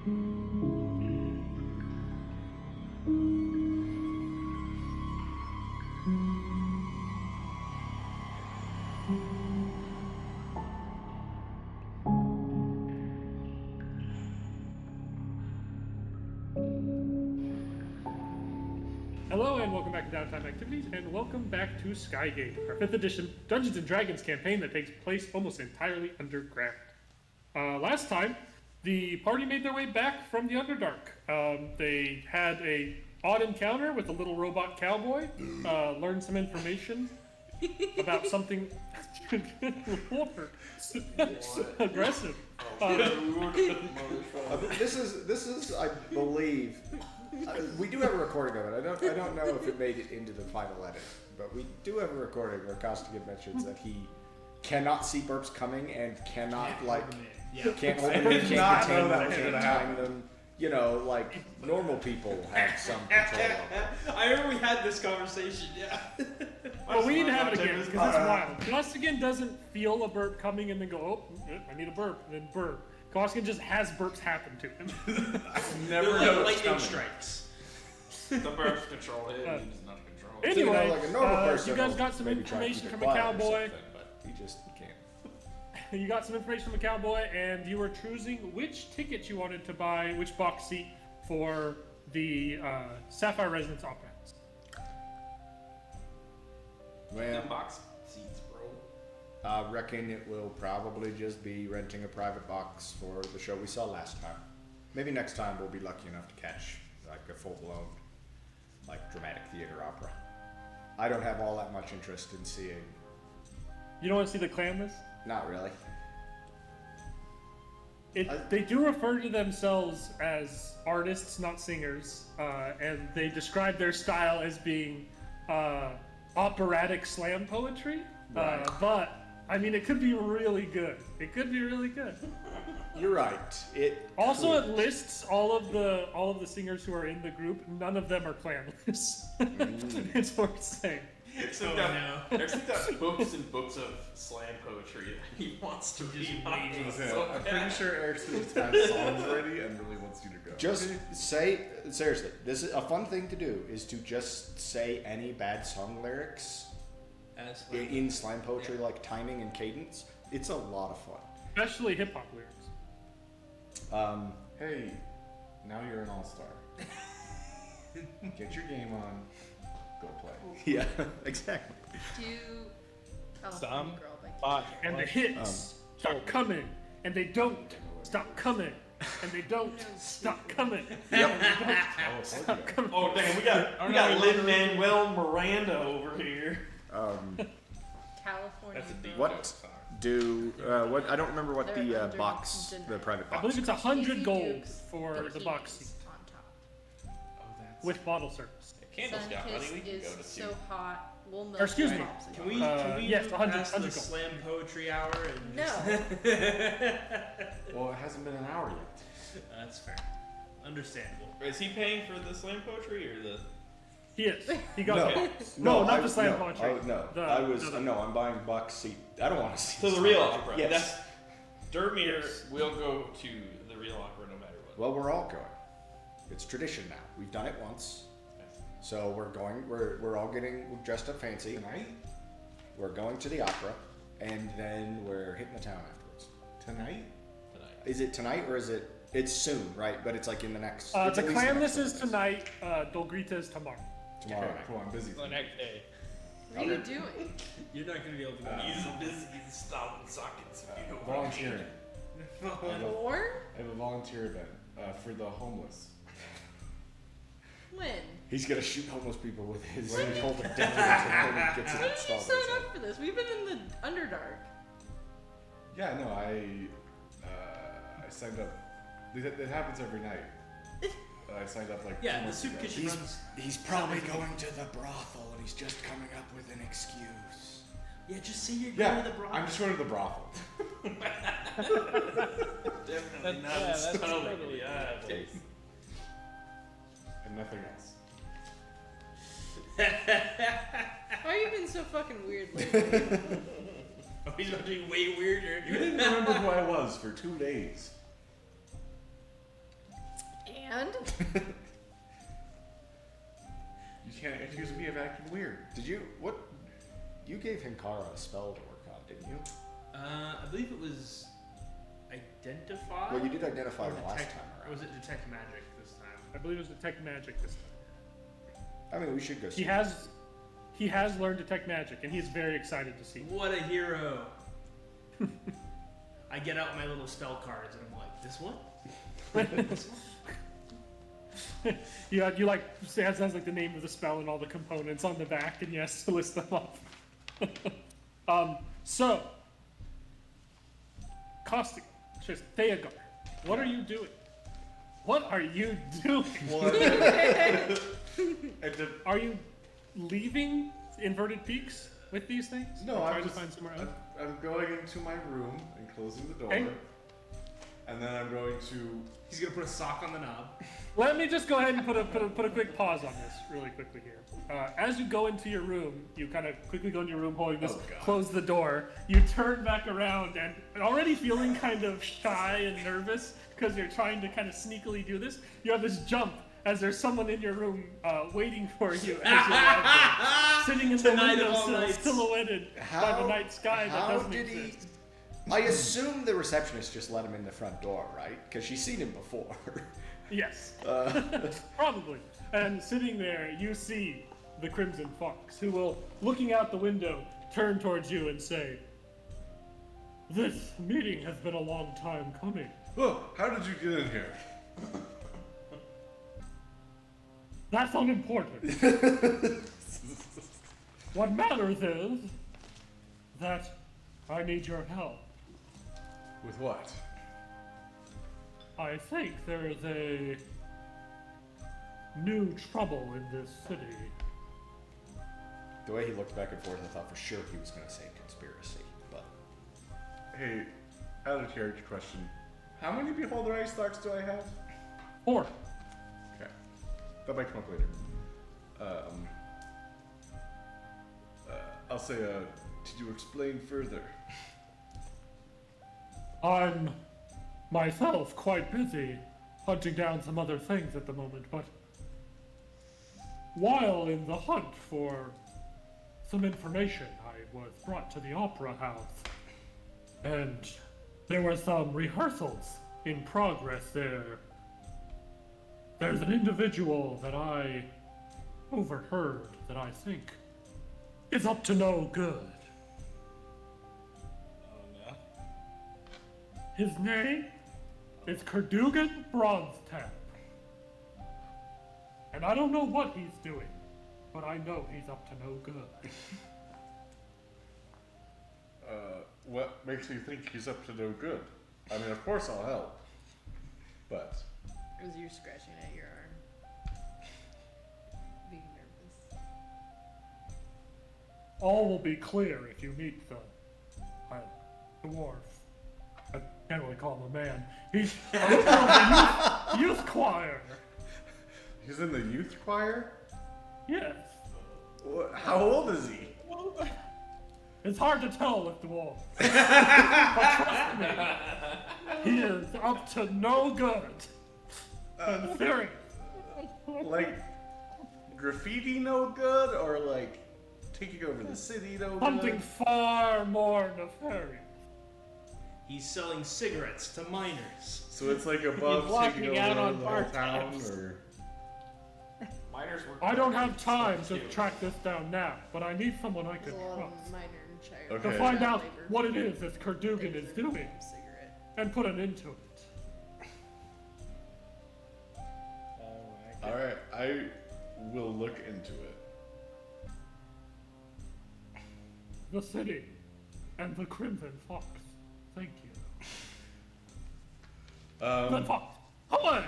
Hello and welcome back to Downtime Activities, and welcome back to Skygate, our 5th edition Dungeons & Dragons campaign that takes place almost entirely underground. Last time, the party made their way back from the Underdark. They had a odd encounter with a little robot cowboy, learned some information about something... Lord, aggressive. This is, I believe... we do have a recording of it. I don't know if it made it into the final edit, but we do have a recording where Costigan mentions that he cannot see burps coming and cannot can't hold them, can't contain them, can't time them. You know, like normal people have some control of them. I remember we had this conversation. Yeah. Well, we need to have it again because it's wild. Costigan doesn't feel a burp coming and then go, oh, I need a burp, and then burp. Costigan just has burps happen to him. I've never like lightning strikes. The burp control it, he does not control it. Anyway, So, like a normal person you guys got some maybe try to information keep it from a quiet or cowboy. something, but he can't. You got some information from a cowboy, and you were choosing which ticket you wanted to buy, which box seat for the Sapphire Resonance Opera House. Well, Them box seats, bro. I reckon it will probably just be renting a private box for the show we saw last time. Maybe next time we'll be lucky enough to catch like a full-blown, like dramatic theater opera. I don't have all that much interest in seeing. You don't want to see the clan list? Not really. They do refer to themselves as artists, not singers, and they describe their style as being operatic slam poetry. Right. But I mean, it could be really good. It could be really good. You're right. It Also, could. it lists all of the singers who are in the group. None of them are clanless. It's worth saying. There's like that books and books of slam poetry that he wants to read. I'm pretty sure Eric's just has songs ready and really wants you to go. Just say seriously. This is a fun thing to do. Is to just say any bad song lyrics in slam poetry, like timing and cadence. It's a lot of fun. Especially hip hop lyrics. Hey, now you're an all-star. Get your game on. Go play. Yeah, exactly. Some And the hits stop coming, and they don't stop coming, and they don't stop coming. Stop coming. Oh damn, we got Lin-Manuel Miranda over here. California. That's a deep What do what? I don't remember what the box, the private I box. believe it's 100 Easy gold Dukes, for the box seat on top. with bottle service. Candles got money, we can Is go to see. so hot. We'll know. Or excuse me. Can we yes, move 100 past the 100 gold. slam poetry hour? And No. Well, it hasn't been an hour yet. That's fair. Understandable. Is he paying for the slam poetry or the? He is. He got No, the box. No, not I- the slam no, poetry. no, The- I was the- no. I'm buying box seat. I don't want to see. To the slam real poetry. opera. Yes. That's Dermere will go to the real opera no matter what. Well, we're all going. It's tradition now. We've done it once, so we're going. We're all getting dressed up fancy. Tonight? We're going to the opera, and then we're hitting the town afterwards. Tonight? Is it tonight or is it? It's soon, right? But it's like in the next. The it's at least clan the list next is one. tonight. Dolgrita is tomorrow. Tomorrow Okay, night. cool, I'm busy. The next day. What are you doing? You're not going to be able to go. He's busy stopping sockets. If you know what I mean. Volunteering. Or I have a volunteer event for the homeless. when? He's gonna shoot homeless people with his When? Colt of Death until he gets it When did you installed in sign his head. up for this? We've been in the Underdark. Yeah, no, I signed up. It happens every night. I signed up like 2 Yeah, the months soup ago. kitchen runs. He's probably going to the brothel and he's just coming up with an excuse. Yeah, just say you're going Yeah, to the brothel. I'm just going to the brothel. Definitely not that's installing totally the not the eyes. And nothing else. Why have you been so fucking weird lately? Oh, he's about to be way weirder. You didn't remember who I was for 2 days. And? You can't accuse me of acting weird. You gave Hinkara a spell to work on, didn't you? I believe it was identify. Well, you did identify Or last detect- time Or around. was it detect magic this time? I believe it was detect magic this time. I mean, we should go see. He has learned detect magic, and he's very excited to see it. What a hero! I get out my little spell cards and I'm like, this one? This one? You like has like the name of the spell and all the components on the back, and he has to list them off. So, Caustic, just Theagar, what are you doing? What are you doing? Are you leaving Inverted Peaks with these things? No, Or I'm trying just. to find somewhere else. I'm going into my room and closing the door, Okay. and then I'm going to. He's gonna put a sock on the knob. Let me just go ahead and put a quick pause on this really quickly here. As you go into your room, you kind of quickly go into your room holding this, Oh, God. close the door, you turn back around and already feeling kind of shy and nervous because you're trying to kind of sneakily do this, you have this jump as there's someone in your room waiting for you as you're out there, sitting in the Tonight of all windowsill, nights. silhouetted by the night sky that how doesn't did he? exist. I assume the receptionist just let him in the front door, right? Because she's seen him before. Yes. Probably. And sitting there, you see the Crimson Fox, who will, looking out the window, turn towards you and say, "This meeting has been a long time coming. Oh, how did you get in here? That's unimportant. What matters is that I need your help. With what? I think there is a new trouble in this city." The way he looked back and forth, I thought for sure he was going to say conspiracy, but Hey, out of character question. How many Beholder Ice Stocks do I have? 4. Okay. That might come up later. I'll say, did you explain further? I'm myself quite busy hunting down some other things at the moment, but while in the hunt for some information, I was brought to the Opera House, and there were some rehearsals in progress there. There's an individual that I overheard that I think is up to no good. His name is Kerdugan Bronzetap. And I don't know what he's doing, but I know he's up to no good. What makes you think he's up to no good? I mean, of course I'll help. But, It was you scratching at your arm. Being nervous. All will be clear if you meet the dwarf. I can't really call him a man. He's a member of the youth choir. he's in the youth choir? Yes. How old is he? It's hard to tell with dwarves. But trust me, he is up to no good. And serious. Like, graffiti no good? Or like, taking over the city no Something good? far more nefarious. He's selling cigarettes to minors. So it's like above walking taking out over on the bar whole town? tabs. Or... Miners work. I don't have time Stuff to too. track this down now, but I need someone I There's can a lot trust of minor and child. Okay. to find child out labor. what it is that Kerdugan is doing Cigarette. and put an end to it. Alright, I will look into it. The city and the Crimson Fox. Thank you. Crimson Fox, come on!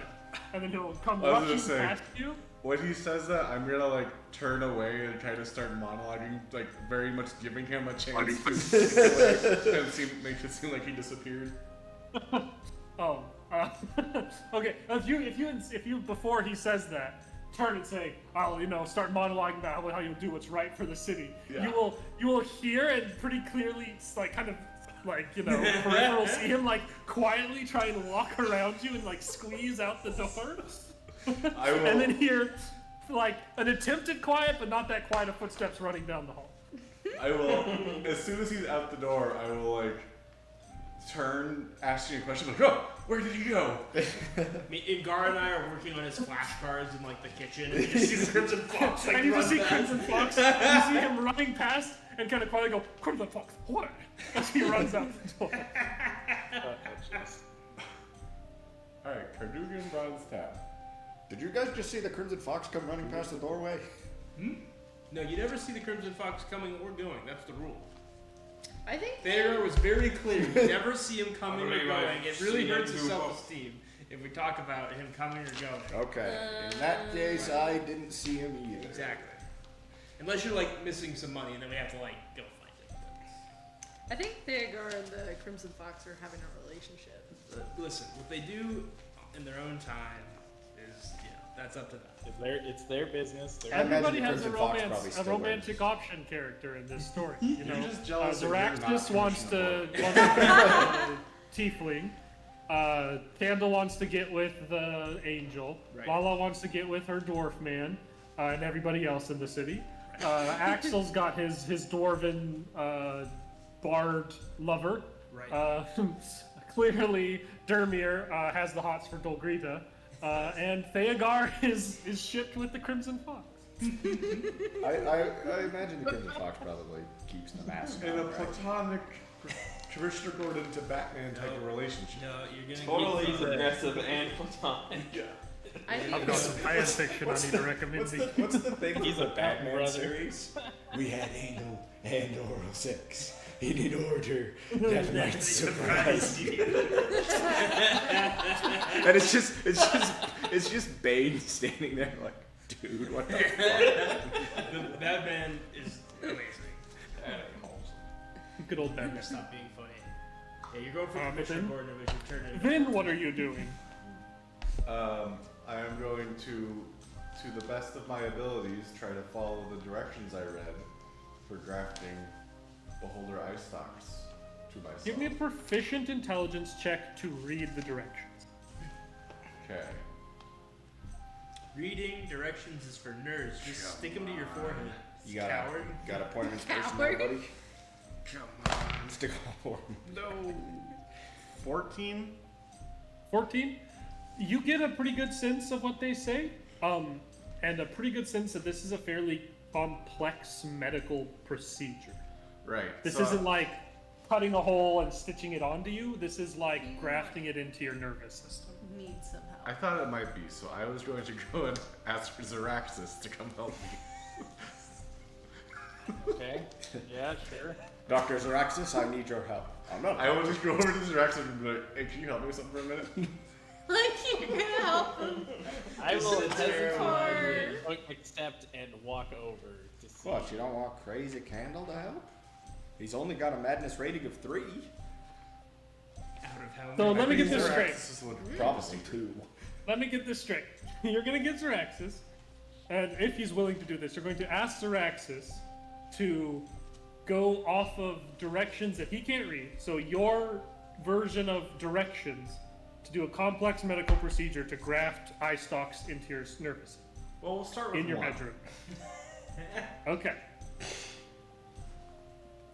And then he'll come I was gonna rushing say- past you. When he says that, I'm gonna like turn away and try to start monologuing, like very much giving him a chance to make it seem like he disappeared. Oh, okay. If you before he says that, turn and say, "I'll start monologuing about how you'll do what's right for the city." Yeah. You will hear and pretty clearly, peripheral see him like quietly try and walk around you and like squeeze out the door. I will. and then hear like an attempted quiet, but not that quiet of footsteps running down the hall. I will. As soon as he's out the door, I will like turn, asking a question like, "Oh, where did he go?" Ingar and I are working on his flashcards in like the kitchen, and you just see the Crimson Fox like And you run just see back. Crimson Fox. You see him running past and kind of quietly go, Crimson Fox, what? As he runs out the door. All right, Cardugan Bronze Tab. Did you guys just see the Crimson Fox come running past the doorway? No, you never see the Crimson Fox coming or going. That's the rule. I think Theodore was very clear. You never see him coming or Already going. right. It really See hurts him his do both. self-esteem if we talk about him coming or going. Okay. In that case, I didn't see him either. Exactly. Unless you're like missing some money, and then we have to like go find it. I think Theodore and the Crimson Fox are having a relationship. But listen, what they do in their own time is, that's up to them. It's their business. I imagine Everybody the has Crimson a Fox probably romance, a still romantic option character in this story. You know, You're just jealous that you're not Zaraxis wants to commissionable. tiefling. Candle wants to get with the angel. Right. Lala wants to get with her dwarf man, and everybody else in the city. Axel's got his dwarven bard lover. Right. Clearly, Dermir has the hots for Dolgrita. And Theogar is shipped with the Crimson Fox. I imagine the Crimson Fox probably keeps the mask In on, a right? platonic Commissioner Gordon to Batman type of relationship. No, you're gonna Totally get progressive and platonic. I think I've got some fan fiction I need to recommend. What's the thing He's with a the Batman brother. series? We had anal and oral sex in an order that might surprise you. And it's just Bane standing there like, dude, what the fuck? The Batman is amazing. Good old Batman. Stop being funny. Yeah, you're going for Commissioner Vin? Gordon, but you turn it. Vin, what are you doing? I am going to the best of my abilities, try to follow the directions I read for drafting Beholder Eye Stocks to myself. Give me a proficient intelligence check to read the directions. Okay. Reading directions is for nerds. Just stick them to your forehead. You got Coward. a point of inspiration Coward? there, buddy? Come on. Stick on. No. 14? 14. You get a pretty good sense of what they say, and a pretty good sense that this is a fairly complex medical procedure. Right. This so isn't like cutting a hole and stitching it onto you. This is like grafting it into your nervous system. need some help. I thought it might be, so I was going to go and ask for Zaraxis to come help me. Okay. Yeah, sure. Dr. Zaraxis, I need your help. I'm not. I will just go over to Zaraxis and be like, hey, can you help me with something for a minute? Like you're gonna help him. I will Sit there hesitantly accept and walk over to see. What, you don't want Crazy Candle to help? He's only got a madness rating of 3. Out of how So many- let me get this Zaraxis straight. is looking Probably 2. Let me get this straight. You're gonna get Zaraxis, and if he's willing to do this, you're going to ask Zaraxis to go off of directions that he can't read. So your version of directions to do a complex medical procedure to graft eye stalks into your nervous Well, we'll start with in your one. bedroom. Okay.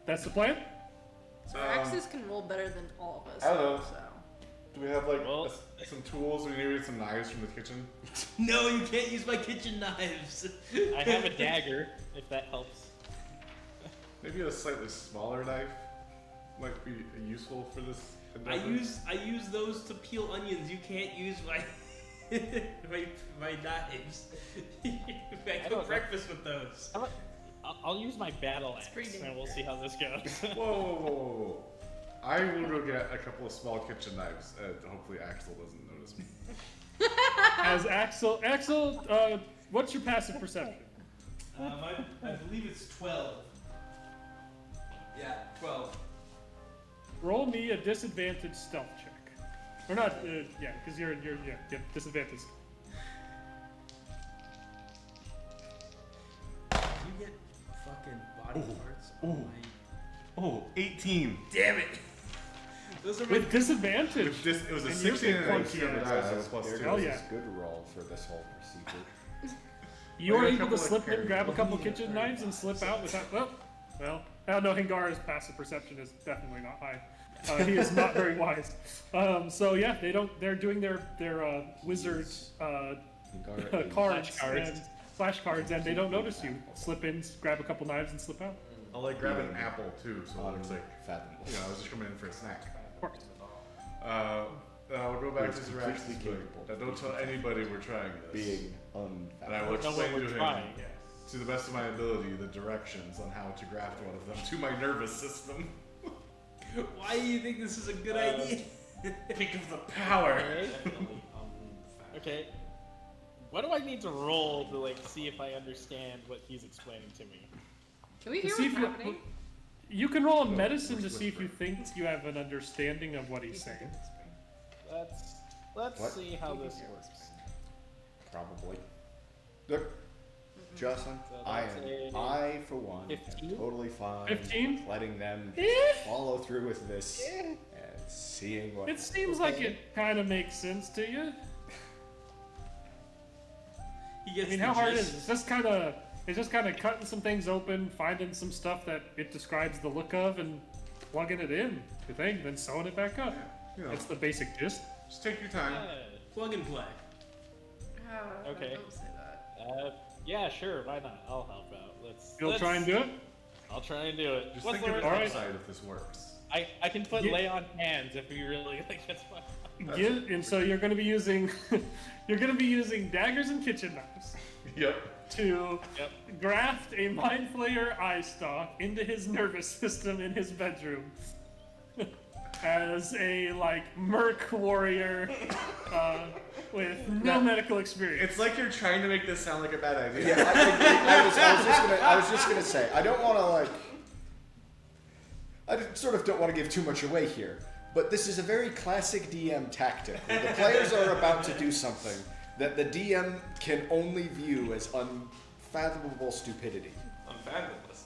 That's the plan? So Axis can roll better than all of us. Hello. So. Do we have like Well- some tools? We need some knives from the kitchen. No, you can't use my kitchen knives. I have a dagger, if that helps. Maybe a slightly smaller knife might be useful for this. I endeavor. use those to peel onions. You can't use my my knives. I don't cook know. breakfast with those. How about, I'll use my battle axe, pretty and we'll see how this goes. Whoa, whoa, whoa, whoa, whoa! I will go get a couple of small kitchen knives, and hopefully Axel doesn't notice me. As Axel, what's your passive perception? I believe it's 12. Yeah, 12. Roll me a disadvantaged stealth check. Or not, yeah, because you're disadvantaged. You get fucking body parts. on Oh, 18. my... Damn it! Those are my With disadvantage. With this, it was a And you're 16 and big a clunky 7 ass. die. That was plus Here 2. Hell goes yeah. this good roll for this whole procedure. You are Like a able to couple of slip in, carries. grab a couple kitchen knives, and slip out without. Well. No, Hingar's passive perception is definitely not high. He is not very wise. So yeah, they don't. They're doing their wizard cards and flashcards, and they don't notice you. Slip in, grab a couple knives, and slip out. I'll like grab an apple too, so it looks like, Fathomable. you know, I was just coming in for a snack. Of course. I'll go back It's to completely Zerax's capable. book. Don't tell anybody we're trying this. Being And I will unfathomable. No explain one to we're him, trying. to the best of my ability, the directions on how to graft one of them to my nervous system. Why do you think this is a good idea? Think of the power. Okay. Okay. What do I need to roll to like see if I understand what he's explaining to me? Can we To hear see what's if you- happening? You can roll a No, medicine to whisper. see if you think you have an understanding of what he's saying. Let's What? see how this works. Probably. Look, Jocelyn, So I that's am, a I for one, 15? am totally fine 15? with letting them Eh. follow through with this and seeing what. It seems like it kind of makes sense to you. He I gets mean, the how hard is gist. it? It's just kind of cutting some things open, finding some stuff that it describes the look of, and plugging it in, you think, then sewing it back up. You know, That's the basic gist. just take your time. Plug and play. Okay. Don't say that. Yeah, sure. Why not? I'll help out. Let's. You'll let's- try and do it? I'll try and do it. Just What's think the of worst? the Alright. upside if this works. I can put Yeah. lay on hands if we really like it's fun. And so you're going to be using daggers and kitchen knives Yep. to Yep. graft a mind flayer eye stalk into his nervous system in his bedroom as a merc warrior with no medical experience. It's like you're trying to make this sound like a bad idea. Yeah, I was just gonna say, I don't want to sort of don't want to give too much away here, but this is a very classic DM tactic. Where the players are about to do something that the DM can only view as unfathomable stupidity. Unfathomless.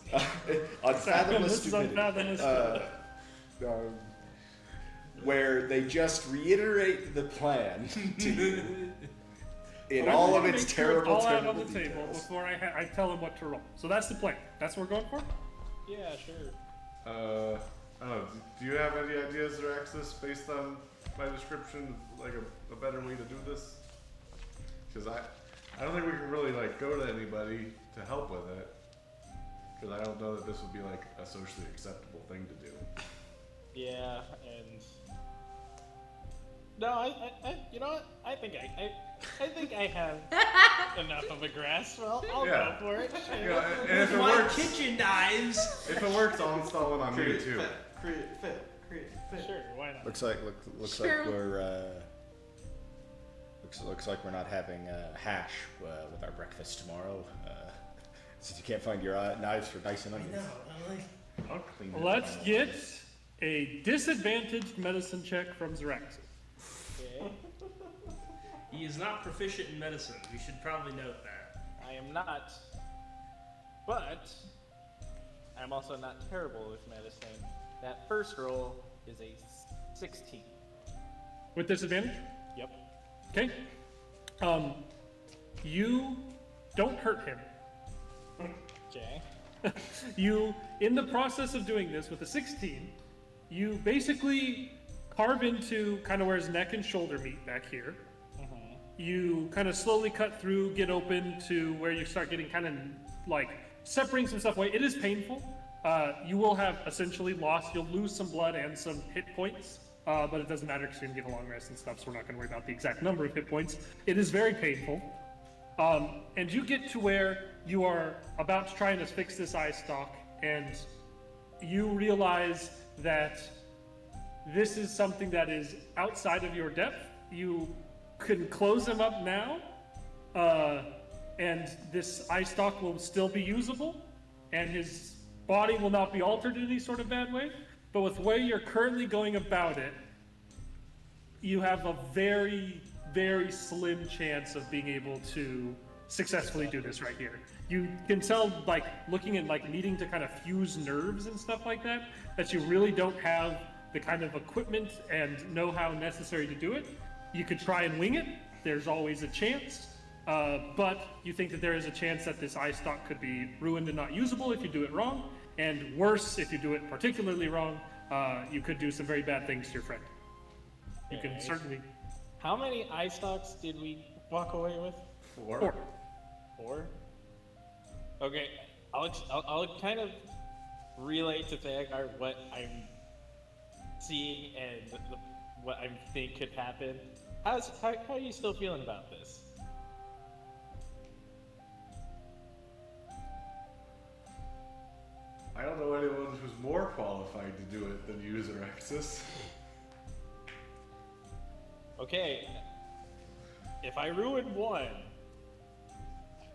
Unfathomable This is stupidity. unfathomable. Where they just reiterate the plan to you in I all wanna of its make sure terrible, it's all out terrible on the table details. before I tell him what to roll. So that's the plan. That's what we're going for. Yeah, sure. I don't know. Do you have any ideas, Zeraxis, based on my description, like a better way to do this? Because I don't think we can really go to anybody to help with it. Because I don't know that this would be a socially acceptable thing to do. Yeah, and no, I you know what? I think I have enough of a grasp. I'll Yeah. go for it. Sure. You know, and if it My works, kitchen knives. if it works, I'll install one on me Create too. fit. Create fit. Create fit. Sure, why not? Looks like Sure. we're looks like we're not having hash with our breakfast tomorrow. Since you can't find your knives for dicing onions. I'll clean it. Let's get a disadvantaged medicine check from Zeraxis. Okay. He is not proficient in medicine. We should probably note that. I am not, but I'm also not terrible with medicine. That first roll is a 16. With disadvantage? Yep. Okay. You don't hurt him. Okay. You, in the process of doing this with a 16, you basically carve into kind of where his neck and shoulder meet back here. You kind of slowly cut through, get open to where you start getting kind of separating some stuff away. It is painful. You will have essentially lost, you'll lose some blood and some hit points, but it doesn't matter because you're going to get a long rest and stuff, so we're not going to worry about the exact number of hit points. It is very painful. And you get to where you are about to try and fix this eye stalk, and you realize that this is something that is outside of your depth. You can close him up now, and this eye stalk will still be usable, and his body will not be altered in any sort of bad way. But with the way you're currently going about it, you have a very, very slim chance of being able to successfully do this right here. You can tell, looking at needing to kind of fuse nerves and stuff like that, that you really don't have the kind of equipment and know-how necessary to do it. You could try and wing it. There's always a chance. But you think that there is a chance that this eye stock could be ruined and not usable if you do it wrong. And worse, if you do it particularly wrong, you could do some very bad things to your friend. You can Okay. certainly... How many eye stalks did we walk away with? 4. 4? Okay, I'll kind of relay to Thagar what I'm seeing and what I think could happen. How are you still feeling about this? I don't know anyone who's more qualified to do it than you, Zeraxis. Okay, if I ruin one,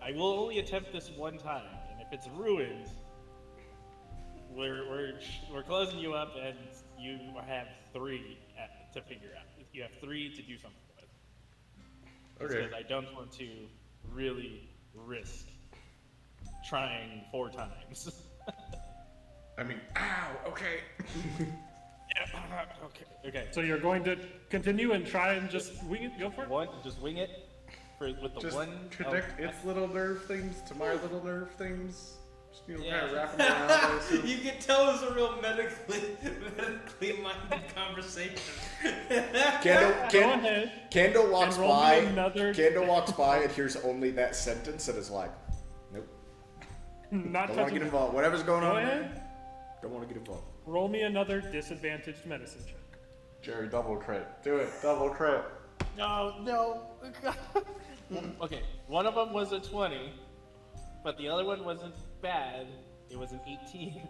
I will only attempt this one time, and if it's ruined, we're closing you up, and you have 3 to figure out. You have 3 to do something with. Okay. Because I don't want to really risk trying 4 times. I mean, ow, okay. Okay. So you're going to continue and try and just wing it? Go for it? Just wing it with the Just one. connect oh, its little nerve things to my little nerve things. Just, you know, Yeah. kind of wrap them around. I assume. You can tell it's a real medically minded conversation. Go ahead. Candle walks And roll me by. another- Candle walks by and hears only that sentence and is like, nope. Not Don't want to touching get it. involved. Whatever's going Go on. ahead. Don't want to get involved. Roll me another disadvantaged medicine check. Jerry, double crit. Do it, double crit. No. Okay, one of them was a 20, but the other one wasn't bad. It was an 18.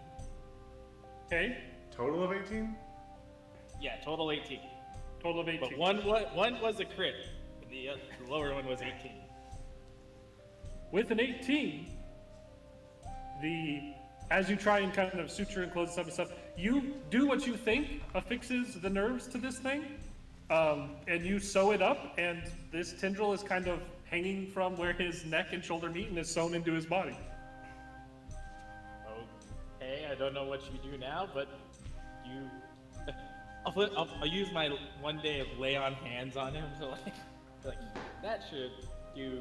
Okay. Total of 18? Yeah, total 18. Total of 18. But one was a crit. And the lower one was 18. With an 18, as you try and kind of suture and close this up and stuff, you do what you think affixes the nerves to this thing, and you sew it up, and this tendril is kind of hanging from where his neck and shoulder meet and is sewn into his body. Okay, I don't know what you do now, but you. I'll use my one day of lay on hands on him to like that should do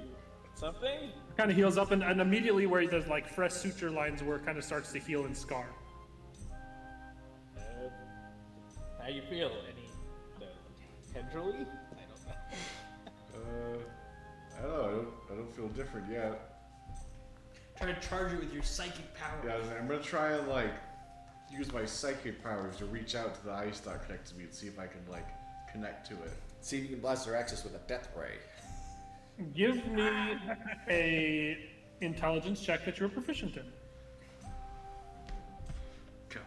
something. Kind of heals up, and immediately where there's like fresh suture lines where it kind of starts to heal and scar. How you feel? Tendrily? I don't know. I don't know. I don't feel different yet. Try to charge it with your psychic power. Yeah, I'm gonna try and like use my psychic powers to reach out to the eye stock next to me and see if I can like connect to it. See if you can blast their axis with a death ray. Give me a intelligence check that you're proficient in. Come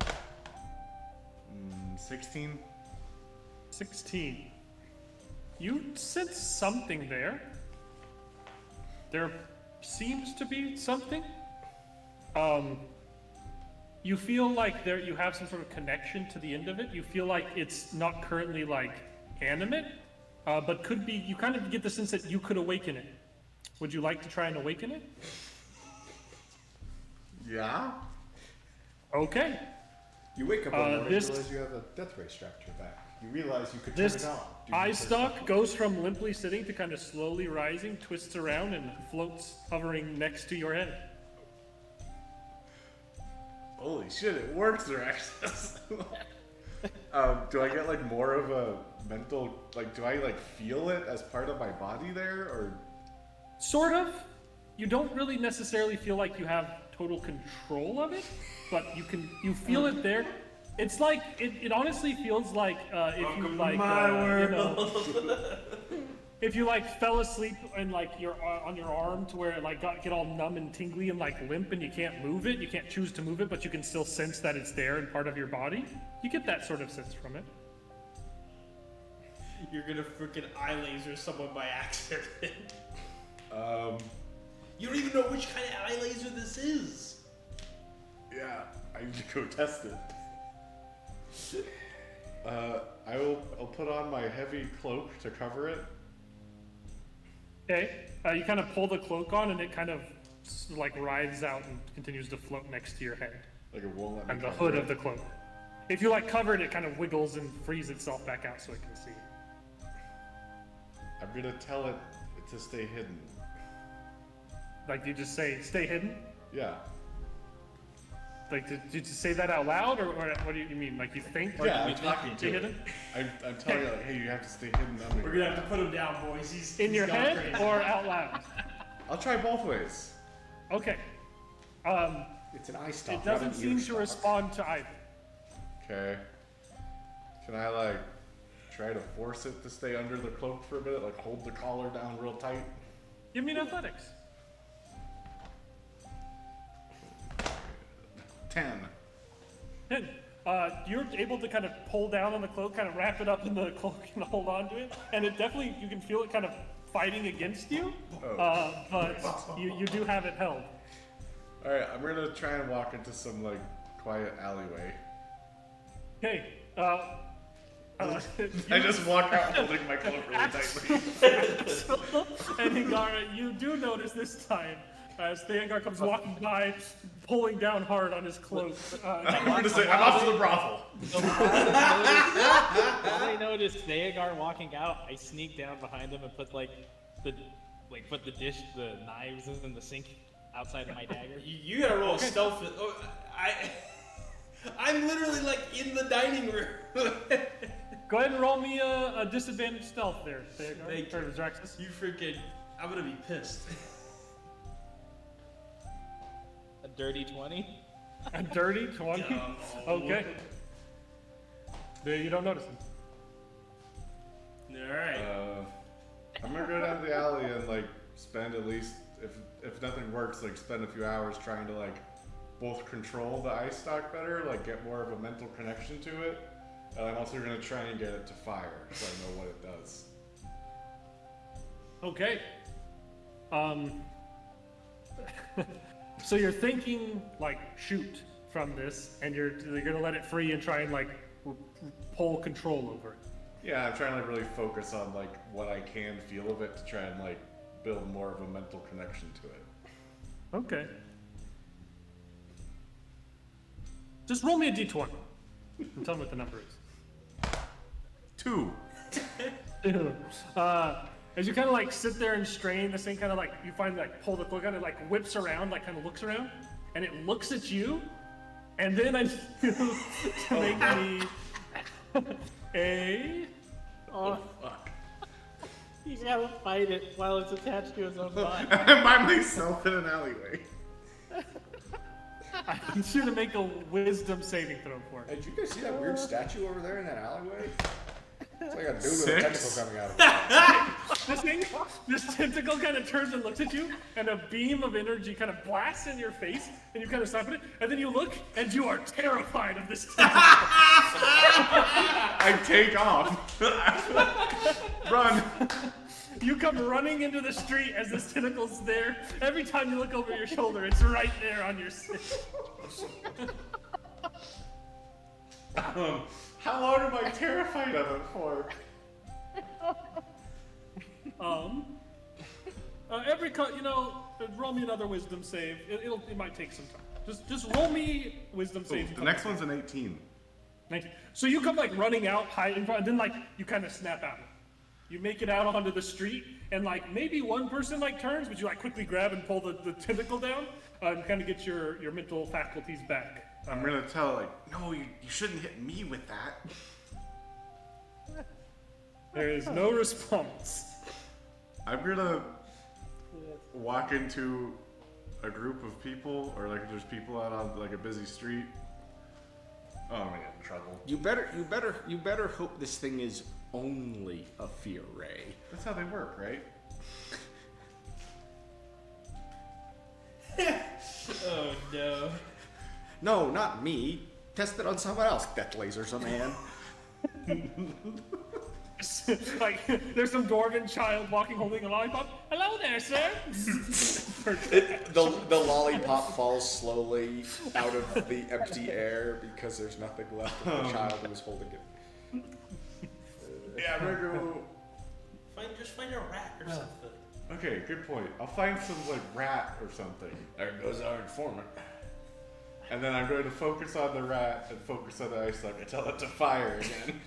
on. 16. 16. You sense something there. There seems to be something. You feel like you have some sort of connection to the end of it. You feel like it's not currently like animate, but could be. You kind of get the sense that you could awaken it. Would you like to try and awaken it? Yeah. Okay. You wake up one morning and this- realize you have a death ray strapped to your back. You realize you could turn This it on. Do eye you press stalk it? goes from limply sitting to kind of slowly rising, twists around, and floats hovering next to your head. Holy shit, it works, Zeraxis. Do I get like more of a mental, like, do I like feel it as part of my body there, or? Sort of. You don't really necessarily feel like you have total control of it, but you feel it there. It's like it honestly feels like if you like you know, if you like fell asleep and like you're on your arm to where it like get all numb and tingly and like limp and you can't move it, you can't choose to move it, but you can still sense that it's there and part of your body. You get that sort of sense from it. You're gonna freaking eye laser someone by accident. You don't even know which kind of eye laser this is. Yeah, I need to go test it. I'll put on my heavy cloak to cover it. Okay. You kind of pull the cloak on and it kind of like writhes out and continues to float next to your head Like it won't let me and the cover hood it. of the cloak. if you like cover it, it kind of wiggles and frees itself back out so it can see. I'm gonna tell it to stay hidden. Like you just say, stay hidden? Yeah. Like, did you just say that out loud, or what do you mean? Like you think? Or Yeah, you I'm talking stay to it. hidden? I'm telling you, like, hey, you have to stay hidden under. We're gonna have to put him down, boys. In He's your gone head crazy. or out loud? I'll try both ways. Okay. It's an eye stalk. It not doesn't an seem ear to stalk. respond to either. Okay. Can I like try to force it to stay under the cloak for a minute? Like hold the collar down real tight? Give me an athletics. 10. Then, you're able to kind of pull down on the cloak, kind of wrap it up in the cloak and hold on to it, and it definitely, you can feel it kind of fighting against you, but you do have it held. Alright, I'm gonna try and walk into some like quiet alleyway. Okay, I just walk out holding my cloak really tightly. and Higara, you do notice this time, as Thayangar comes walking by, pulling down hard on his cloak. I'm gonna say, I'm off to the brothel. When I noticed Theogar walking out, I sneak down behind him and put the knives in the sink outside of my dagger. You gotta roll a stealth. Oh, I'm literally like in the dining room. Go ahead and roll me a disadvantage stealth there, Thayangar. Thank Or Draxus. You freaking. I'm gonna be pissed. A dirty 20. A dirty 20? No. Okay. There, you don't notice him. Alright. I'm gonna go down the alley and like spend at least, if nothing works, like spend a few hours trying to like both control the ice stock better, like get more of a mental connection to it. And I'm also gonna try and get it to fire so I know what it does. Okay. So you're thinking like shoot from this, and you're gonna let it free and try and like pull control over it. Yeah, I'm trying to like really focus on like what I can feel of it to try and like build more of a mental connection to it. Okay. Just roll me a d20 and tell me what the number is. 2. As you kind of like sit there and strain, this thing kind of like, you find like pull the cloak out, it like whips around, like kind of looks around, and it looks at you, and then I need you to make me a. Oh fuck. You gotta fight it while it's attached to his own body. I'm by myself in an alleyway. I need you to make a wisdom saving throw for Hey, it. did you guys see that weird statue over there in that alleyway? It's like a dude with a 6? tentacle coming out of it. This tentacle kind of turns and looks at you, and a beam of energy kind of blasts in your face, and you kind of stop at it, and then you look, and you are terrified of this tentacle. I take off. Run. You come running into the street as this tentacle's there. Every time you look over your shoulder, it's right there on your stick. How long am I terrified of it for? Roll me another wisdom save. It might take some time. Just roll me wisdom save. The next one's an 18. 19. So you come like running out, hide in front, and then like you kind of snap out. You make it out onto the street, and like maybe one person like turns, but you like quickly grab and pull the tentacle down, and kind of get your mental faculties back. I'm gonna tell like, no, you shouldn't hit me with that. There is no response. I'm gonna walk into a group of people, or like there's people out on like a busy street. Oh, I'm gonna get in trouble. You better hope this thing is only a fear ray. That's how they work, right? Oh no. No, not me. Test it on someone else. Death lasers, man. Like there's some dwarven child walking holding a lollipop. Hello there, sir. The lollipop falls slowly out of the empty air because there's nothing left of the child who was holding it. Yeah, I'm gonna go. Just find a rat or something. Okay, good point. I'll find some like rat or something. There goes our informant. And then I'm going to focus on the rat and focus on the ice slug and tell it to fire again.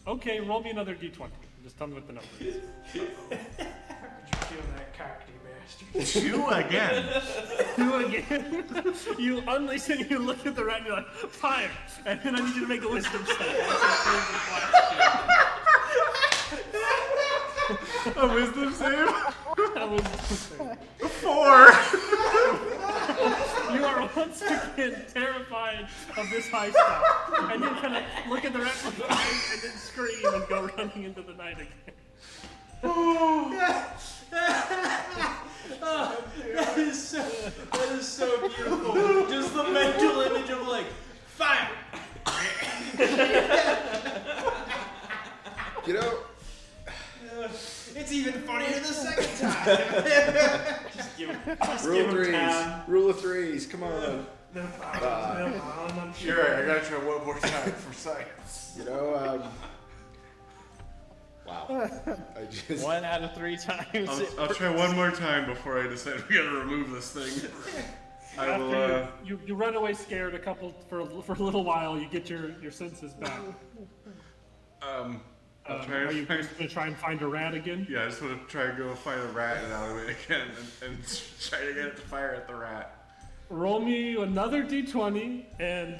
Okay, roll me another d20. Just tell me what the number is. How could you kill that cockney bastard? You again. You again. You unleash and you look at the rat and you're like, fire! And then I need you to make a wisdom save. A wisdom save? That was 4. You are once again terrified of this high stuff. And you kind of look at the rat with the eyes and then scream and go running into the night again. That is so beautiful. Just the mental image of like fire. You know, It's even funnier the second time. rule of threes, come on. Sure, I gotta try one more time for science. You know, wow. I just, 1 out of 3 times. I'll try one more time before I decide we gotta remove this thing. I will, After you run away scared for a little while, you get your senses back. I'll try Are and you find... going to try and find a rat again? Yeah, I just want to try and go find a rat in an alleyway again and try to get it to fire at the rat. Roll me another d20 and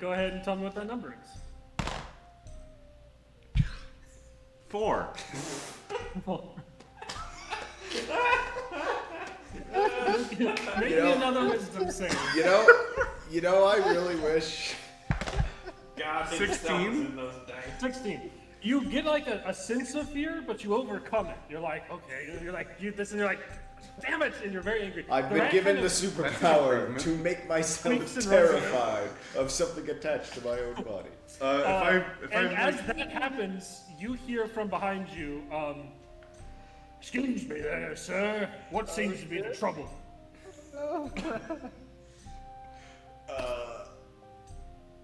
go ahead and tell me what that number is. 4. Make me another wisdom save. you know, I really wish. God, 16? in those dice. 16. You get like a sense of fear, but you overcome it. You're like, okay, you're like, you this, and you're like, damn it, and you're very angry. I've The been rat given kind the of superpower to make Squeaks myself and terrified of something attached to my own body. and as that happens, you hear from behind you, excuse me there, sir. What seems to be the trouble?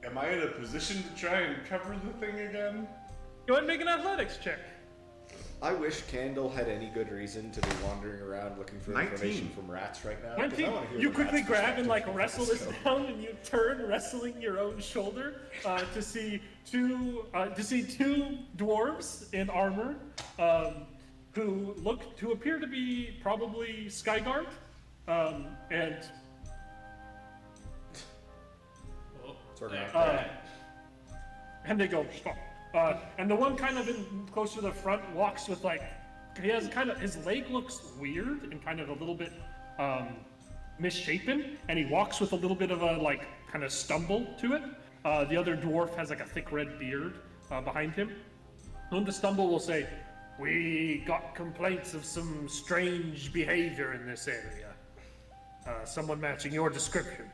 Am I in a position to try and cover the thing again? Go ahead and make an athletics check. I wish Candle had any good reason to be wandering around looking for 19. information from rats right now. 'cause I 19. wanna hear You the quickly rat's grab and like perspective wrestle from this down, and you turn, wrestling your own shoulder to see two dwarves in armor, who appear to be probably Skygate, and Sort of and they go stop. And the one kind of closer to the front walks with like his leg looks weird and kind of a little bit misshapen, and he walks with a little bit of a like kind of stumble to it. The other dwarf has like a thick red beard behind him. On the stumble will say, "We got complaints of some strange behavior in this area. Someone matching your description."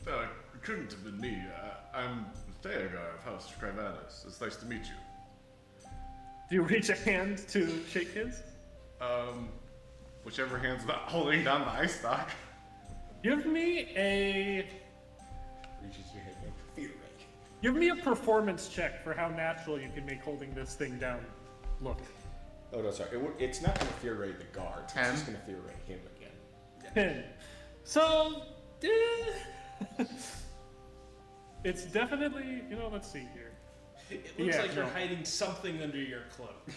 It couldn't have been me. I'm Theogar of House Crivanis. It's nice to meet you. Do you reach a hand to shake hands? Whichever hand's not holding down the ice stock. Give me a performance check for how natural you can make holding this thing down look. Oh no, sorry. It's not going to fear raid the guards. 10. It's just going to fear raid him again. 10. So, it's definitely, let's see here. It looks like you're hiding something under your cloak.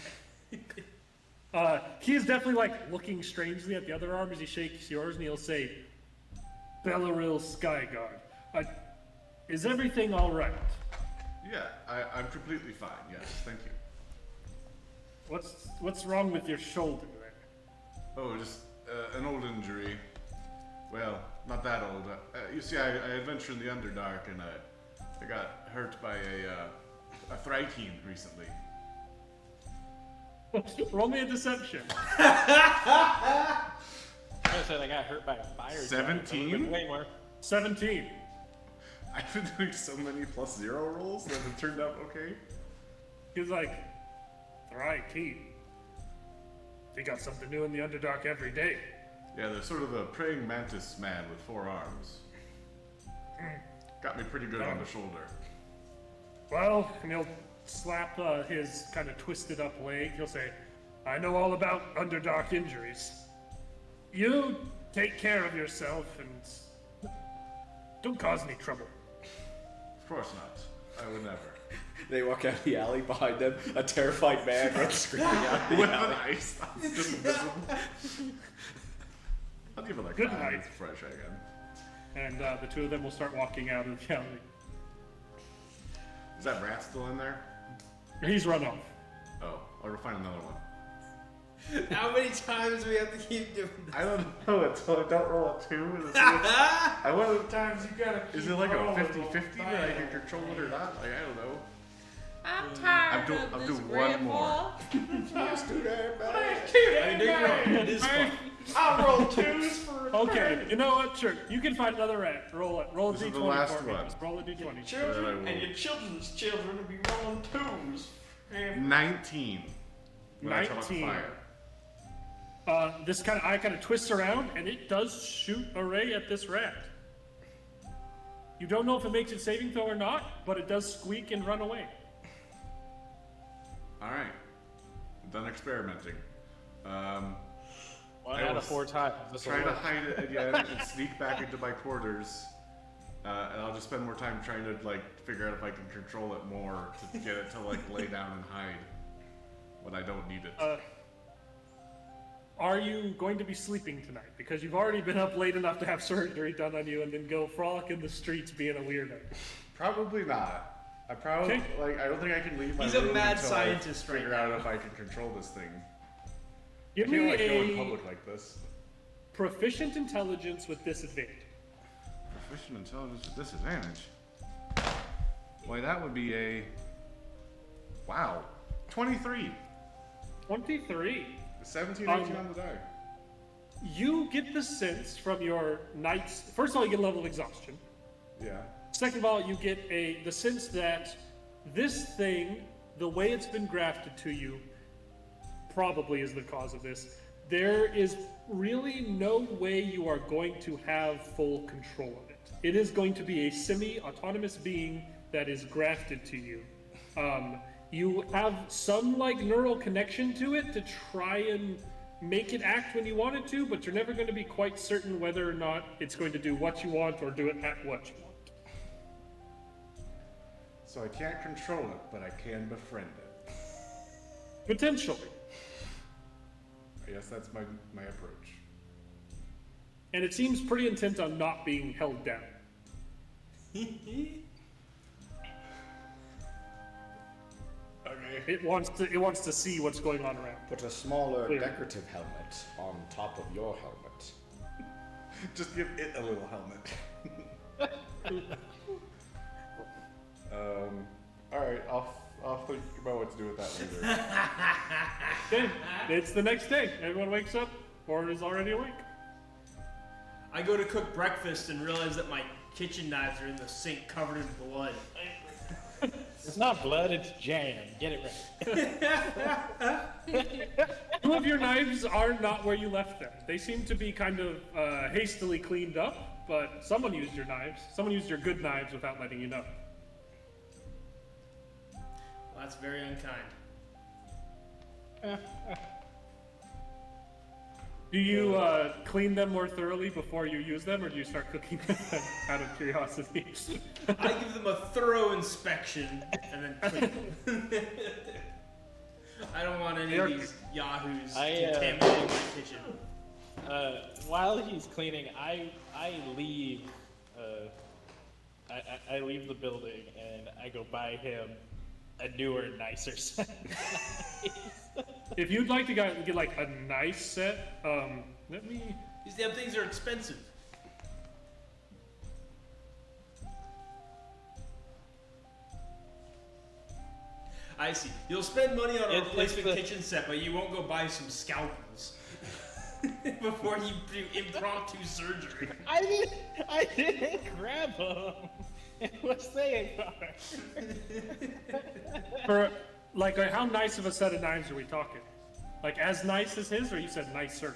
He is definitely like looking strangely at the other arm as he shakes yours, and he'll say, "Belleril Skyguard, is everything all right?" Yeah, I'm completely fine. Yes, thank you. What's wrong with your shoulder there? Oh, just an old injury. Well, not that old. You see, I adventured in the Underdark, and I got hurt by a Thryteen recently. Roll me a deception. I said I got hurt by a fire. 17? Way more. 17. I've been doing so many +0 rolls that it turned out okay. He's like, Thryteen. They got something new in the Underdark every day. Yeah, they're sort of a praying mantis man with 4 arms. Got me pretty good on the shoulder. Well, and he'll slap his kind of twisted up leg. He'll say, I know all about Underdark injuries. You take care of yourself and don't cause any trouble. Of course not. I would never. They walk out the alley behind them. A terrified man runs screaming out the With alley. an ice. I'm just invisible. I'll give it like Good 5 night. minutes before I try again. And the two of them will start walking out of the alley. Is that rat still in there? He's run off. Oh, I'll find another one. How many times do we have to keep doing that? I don't know until I don't roll a 2. I want to. Times you gotta Is keep it like a rolling 50-50 that I can control it or not? Like, I don't know. I'm tired I'll of do this one more. grandpa. Let's do that, man. I mean, don't get me wrong, it is fun. I'll roll 2s for a Okay, friend. you know what? Sure, you can find another rat. Roll it. Roll a This d20 is the last for me. one. Just roll a d20. Children I and will. your children's children will be rolling 2s. And 19. When I come up 19. fire. This eye kind of twists around, and it does shoot a ray at this rat. You don't know if it makes it saving throw or not, but it does squeak and run away. Alright. I'm done experimenting. 1 I out will of 4 times. This will Try to work. hide it again and sneak back into my quarters. And I'll just spend more time trying to like figure out if I can control it more to get it to like lay down and hide when I don't need it. Are you going to be sleeping tonight? Because you've already been up late enough to have surgery done on you and then go frolic in the streets being a weirdo. Probably not. I probably Okay. I don't think I can leave my He's a room mad until scientist I right figure out if I can control this thing. Give I can't me like go in a public like this. proficient intelligence with disadvantage. Proficient intelligence with disadvantage. Boy, that would be a 23. 23. 17, 18 on the die. You get the sense from your night's. First of all, you get a level of exhaustion. Yeah. Second of all, you get the sense that this thing, the way it's been grafted to you, probably is the cause of this. There is really no way you are going to have full control of it. It is going to be a semi-autonomous being that is grafted to you. You have some like neural connection to it to try and make it act when you want it to, but you're never going to be quite certain whether or not it's going to do what you want or do it at what you want. So I can't control it, but I can befriend it. Potentially. I guess that's my approach. And it seems pretty intent on not being held down. Okay. It wants to see what's going on around. Put a smaller Clear. decorative helmet on top of your helmet. Just give it a little helmet. Alright, I'll think about what to do with that later. Okay, it's the next day. Everyone wakes up or is already awake. I go to cook breakfast and realize that my kitchen knives are in the sink covered in blood. It's not blood, it's jam. Get it right. Two of your knives are not where you left them. They seem to be kind of hastily cleaned up, but someone used your knives. Someone used your good knives without letting you know. Well, that's very unkind. Do you clean them more thoroughly before you use them, or do you start cooking them out of curiosity? I give them a thorough inspection and then clean them. I don't want any of these yahoos contaminating my kitchen. While he's cleaning, I leave. I leave the building and I go buy him a newer, nicer set. If you'd like to get like a nice set, let me. These damn things are expensive. I see. You'll spend money on a It's replacement the- kitchen set, but you won't go buy some scalpels before you do impromptu surgery. I didn't grab him. It was saying For like, how nice of a set of knives are we talking? Like as nice as his, or you said nicer?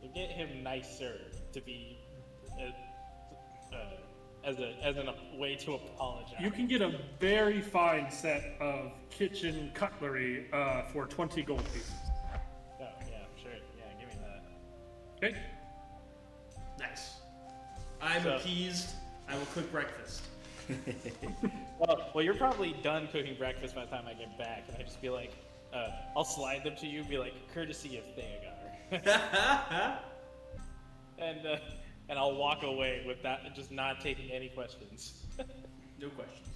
to get him nicer to be as a way to apologize. You can get a very fine set of kitchen cutlery for 20 gold pieces. Oh yeah, sure. Yeah, give me that. Okay. Nice. I'm So- appeased. I will cook breakfast. Well, you're probably done cooking breakfast by the time I get back, and I just be like, I'll slide them to you, be like, courtesy of Theogar, and I'll walk away with that, just not taking any questions. No questions.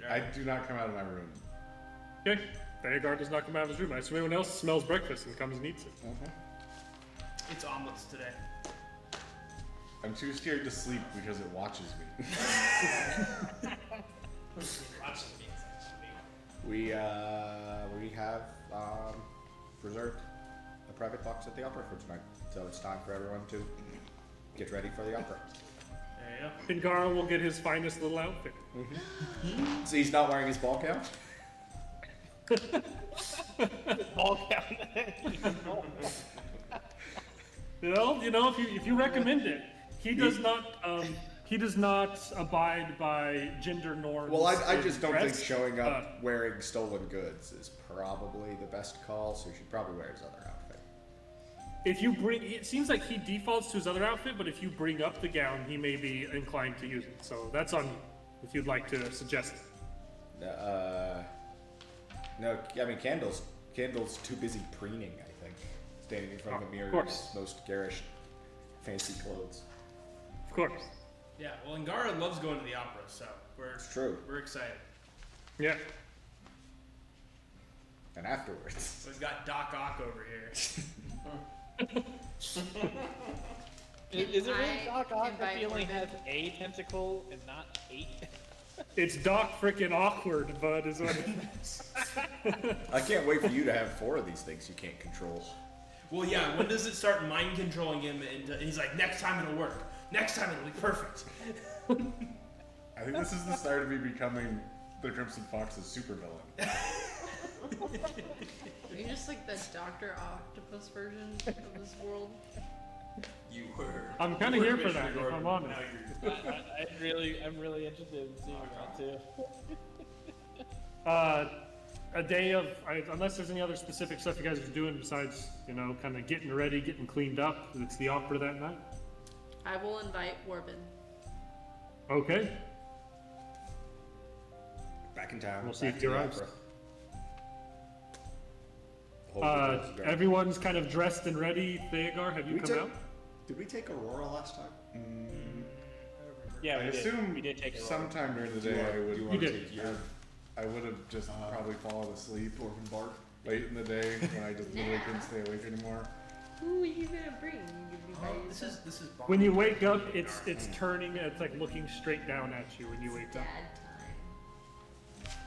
I do not come out of my room. Okay. Theogar does not come out of his room. I assume everyone else smells breakfast and comes and eats it. It's omelets today. I'm too scared to sleep because it watches me. We have reserved a private box at the opera for tonight, so it's time for everyone to get ready for the opera. There you Pingara will get his finest little outfit. So he's not wearing his ball gown? Ball count. Well, you know, if you recommend it, he does not abide by gender norms. Well, I in just don't dress. think showing up wearing stolen goods is probably the best call, so he should probably wear his other outfit. If you bring, it seems like he defaults to his other outfit, but if you bring up the gown, he may be inclined to use it. So that's on you, if you'd like to suggest it. No, I mean, Candle's too busy preening, I think. Standing in front of the mirror in course. his most garish, fancy clothes. Of course. Yeah, well, Angara loves going to the opera, so It's true. we're excited. Yeah. And afterwards. So we've got Doc Ock over here. Is it really I Doc Ock that invite he only Corbin. has a tentacle and not 8? It's Doc frickin' awkward, bud, is what it is. I can't wait for you to have 4 of these things you can't control. Well, yeah, when does it start mind controlling him? And he's like, next time it'll work. Next time it'll be perfect. I think this is the start of me becoming the Crimson Fox's supervillain. Are you just like the Dr. Octopus version of this world? You were. I'm kind of here for that, if I'm honest. I'm really interested in seeing that too. A day of, unless there's any other specific stuff you guys are doing besides, you know, kind of getting ready, getting cleaned up. It's the opera that night. I will invite Warbin. Okay. Back in town. We'll see back if to he the arrives. opera. The whole group is going. Everyone's kind of dressed and ready. Theogar, have you come out? Did we take Aurora last time? Yeah, I we assume did take it. sometime during the day I would. You want to did. take your I would have just probably fallen asleep Dwarven Bard? late in the day when I just literally couldn't stay awake anymore. Who are you gonna bring? You gonna be by Oh, yourself? this is bomb. When you wake up, it's turning. It's like looking straight down at you when you wake up.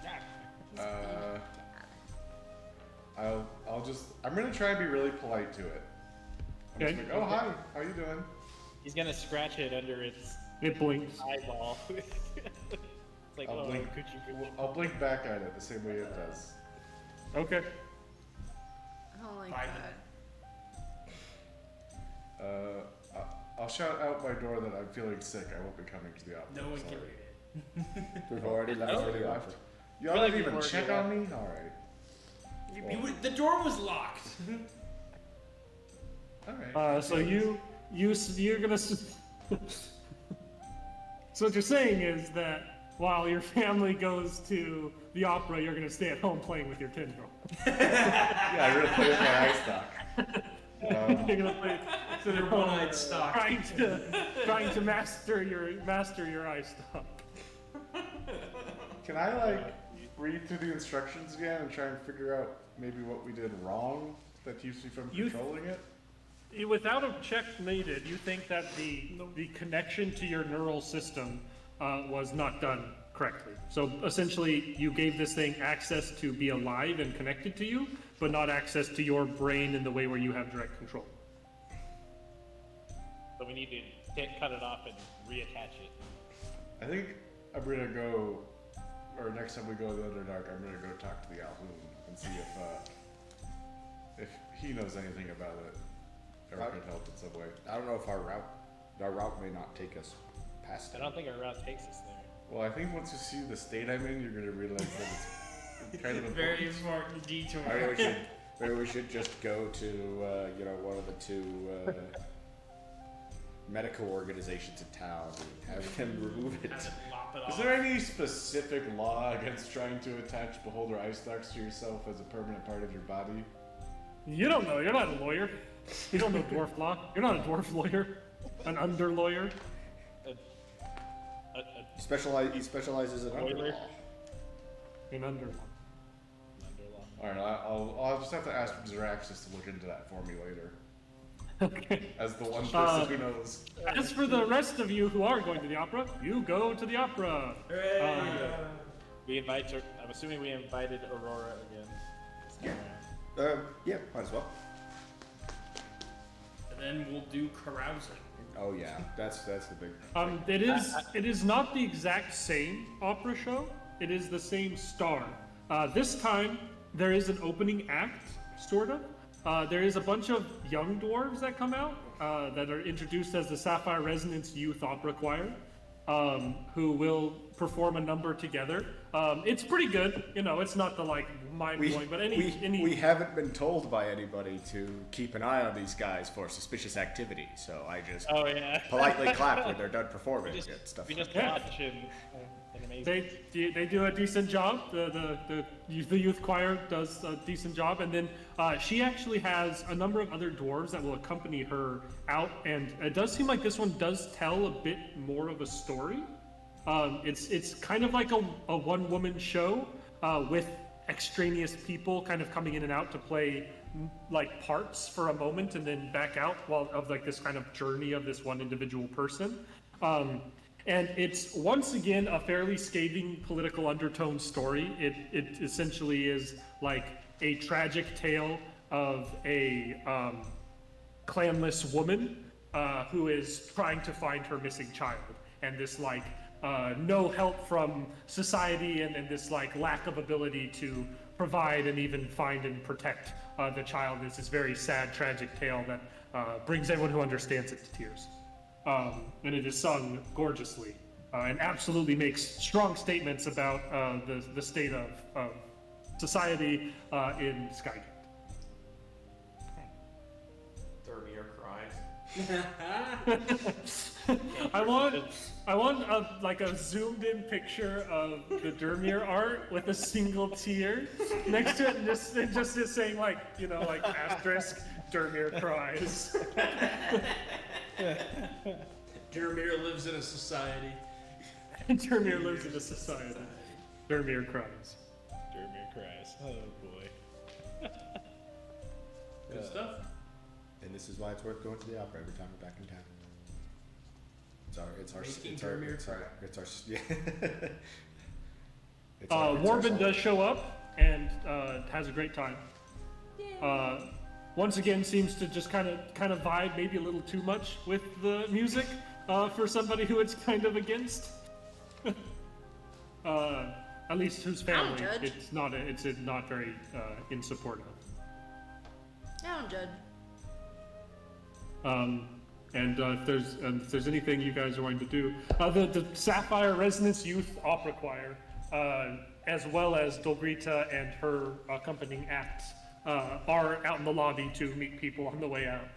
Dad time. I'm gonna try and be really polite to it. I'm just Okay. like, oh hi, how you doing? He's gonna scratch it under its It blinks. eyeball. It's like, I'll oh, blink. could you? I'll blink back at it the same way it does. Okay. I don't like Bye. that. I'll shout out my door that I'm feeling sick. I won't be coming to the office. No one Sorry. can read it. We've already left Already for the left. opera. Y'all feel like didn't we even were check here. on me? Alright. The door was locked. Alright. So you're gonna. So what you're saying is that while your family goes to the opera, you're gonna stay at home playing with your 10-year-old. Yeah, I'm gonna play with my eye stock. You're gonna play. So Your one-eyed stock. trying to master your eye stock. Can I read through the instructions again and try and figure out maybe what we did wrong that keeps me from You- controlling it? Without a check needed, you think that the connection to your neural system was not done correctly. So essentially, you gave this thing access to be alive and connected to you, but not access to your brain in the way where you have direct control. So we need to cut it off and reattach it. I think I'm gonna go, or next time we go to the Underdark, I'm gonna go talk to the Alhoon and see if he knows anything about it, or Right. could help in some way. I don't know if our route our route may not take us past I it. don't think our route takes us there. Well, I think once you see the state I'm in, you're gonna realize that it's kind of Very important. important detour. Maybe we should just go to one of the two medical organizations in town and have them remove it. Have it lop it Is off. there any specific law against trying to attach beholder ice darks to yourself as a permanent part of your body? You don't know. You're not a lawyer. You don't know dwarf law. You're not a dwarf lawyer. An under lawyer. He specializes in Spoiler. underlaw. An under law. Under law. Alright, I'll just have to ask Xeraxis to look into that for me later. Okay. As the one person who knows. As for the rest of you who are going to the opera, you go to the opera. We invite her. I'm assuming we invited Aurora again. Yeah, might as well. And then we'll do carousing. Oh yeah, that's the big. It is not the exact same opera show. It is the same star. This time there is an opening act, sort of. There is a bunch of young dwarves that come out that are introduced as the Sapphire Resonance Youth Opera Choir, who will perform a number together. It's pretty good. You know, it's not the like mind-blowing, but We haven't been told by anybody to keep an eye on these guys for suspicious activity, so I just Oh yeah. politely clap when they're done performing and stuff. We like just that. watch and amazing. they do a decent job. The youth choir does a decent job, and then she actually has a number of other dwarves that will accompany her out. And it does seem like this one does tell a bit more of a story. It's kind of like a one-woman show with extraneous people kind of coming in and out to play like parts for a moment and then back out while of like this kind of journey of this one individual person. And it's once again a fairly scathing political undertone story. It essentially is like a tragic tale of a clanless woman who is trying to find her missing child, and this like no help from society and this like lack of ability to provide and even find and protect the child is this very sad, tragic tale that brings everyone who understands it to tears. And it is sung gorgeously and absolutely makes strong statements about the state of society in Skygate. Dermir cries. I want like a zoomed in picture of the Dermir art with a single tear next to it, and just is saying like, you know, like asterisk Dermir cries. Dermir lives in a society. Dermir lives in a society. Dermir cries. Dermir cries. Oh boy. Good stuff. And this is why it's worth going to the opera every time we're back in town. Warbin does show up and has a great time. Once again, seems to just kind of vibe maybe a little too much with the music for somebody who it's kind of against. At least whose family judge. it's not very in support of. I don't judge. And if there's anything you guys are going to do, the Sapphire Resonance Youth Opera Choir, as well as Dolgrita and her accompanying acts, are out in the lobby to meet people on the way out.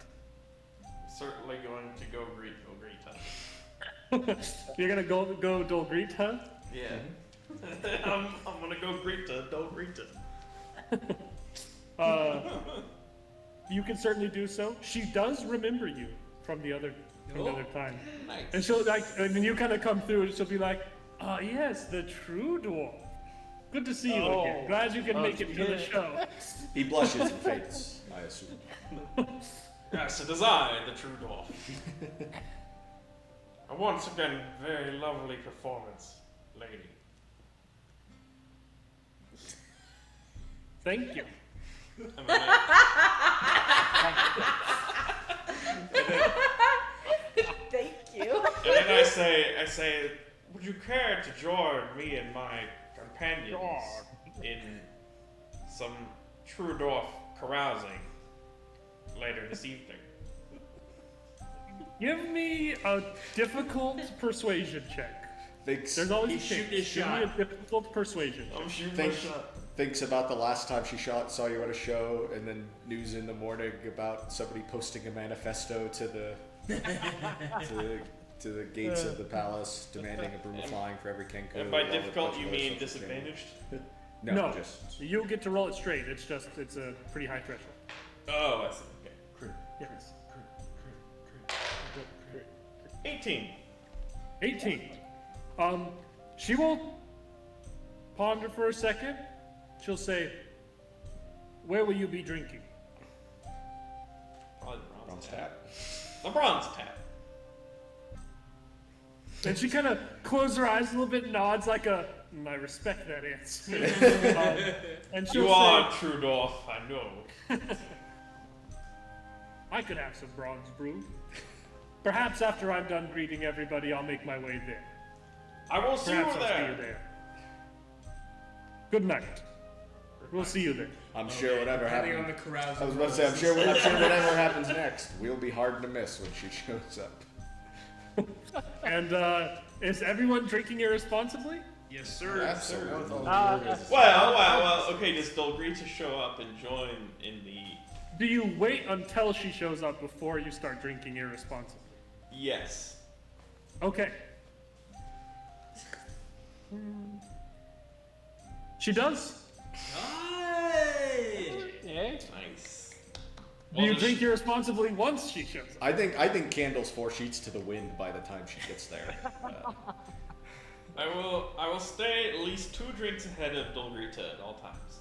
Certainly going to go greet Dolgrita. You're gonna go Dolgrita? Yeah. I'm gonna go greet Dolgrita. You can certainly do so. She does remember you from the other time. Nice. And she'll like, and then you kind of come through, and she'll be like, "Ah, yes, the true dwarf. Good to see you again. Glad you can make it to the show." He blushes and faints, I assume. Yes, it is I, the true dwarf. And once again, very lovely performance, lady. Thank you. And then Thank you. and then I say, would you care to join me and my companions in some true dwarf carousing later this evening? Give me a difficult persuasion check. There's always a He's shooting chance. his Give me shot. a difficult persuasion check. I'm shooting my Thanks. shot. Thinks about the last time she saw you at a show, and then news in the morning about somebody posting a manifesto to the to the gates of the palace, demanding a broom of flying for every kenku. And by along with a difficult, bunch you of other mean social change. disadvantaged? No, No. just You'll get to roll it straight. It's a pretty high threshold. Oh, I see. Okay. Yes. 18. 18. She will ponder for a second. She'll say, "Where will you be drinking?" Probably the bronze bronze tap. hat. The bronze tap. And she kind of closes her eyes a little bit, and nods like a, I respect that answer. And she'll You say, are Trudolf, I know. I could have some bronze brew. Perhaps after I'm done greeting everybody, I'll make my way there. I will see you Perhaps I'll see you there. there. Good night. We'll see you there. I'm sure whatever Depending on happens. the carousing. I was about to say, I'm sure whatever happens next, we'll be hard to miss when she shows up. And is everyone drinking irresponsibly? Yes, sir. Absolutely. Well, okay, does Dolgrita show up and join in the... Do you wait until she shows up before you start drinking irresponsibly? Yes. Okay. She does. Yeah. Nice. Do you drink irresponsibly once she shows up? I think Candle's 4 sheets to the wind by the time she gets there. I will stay at least 2 drinks ahead of Dolgrita at all times.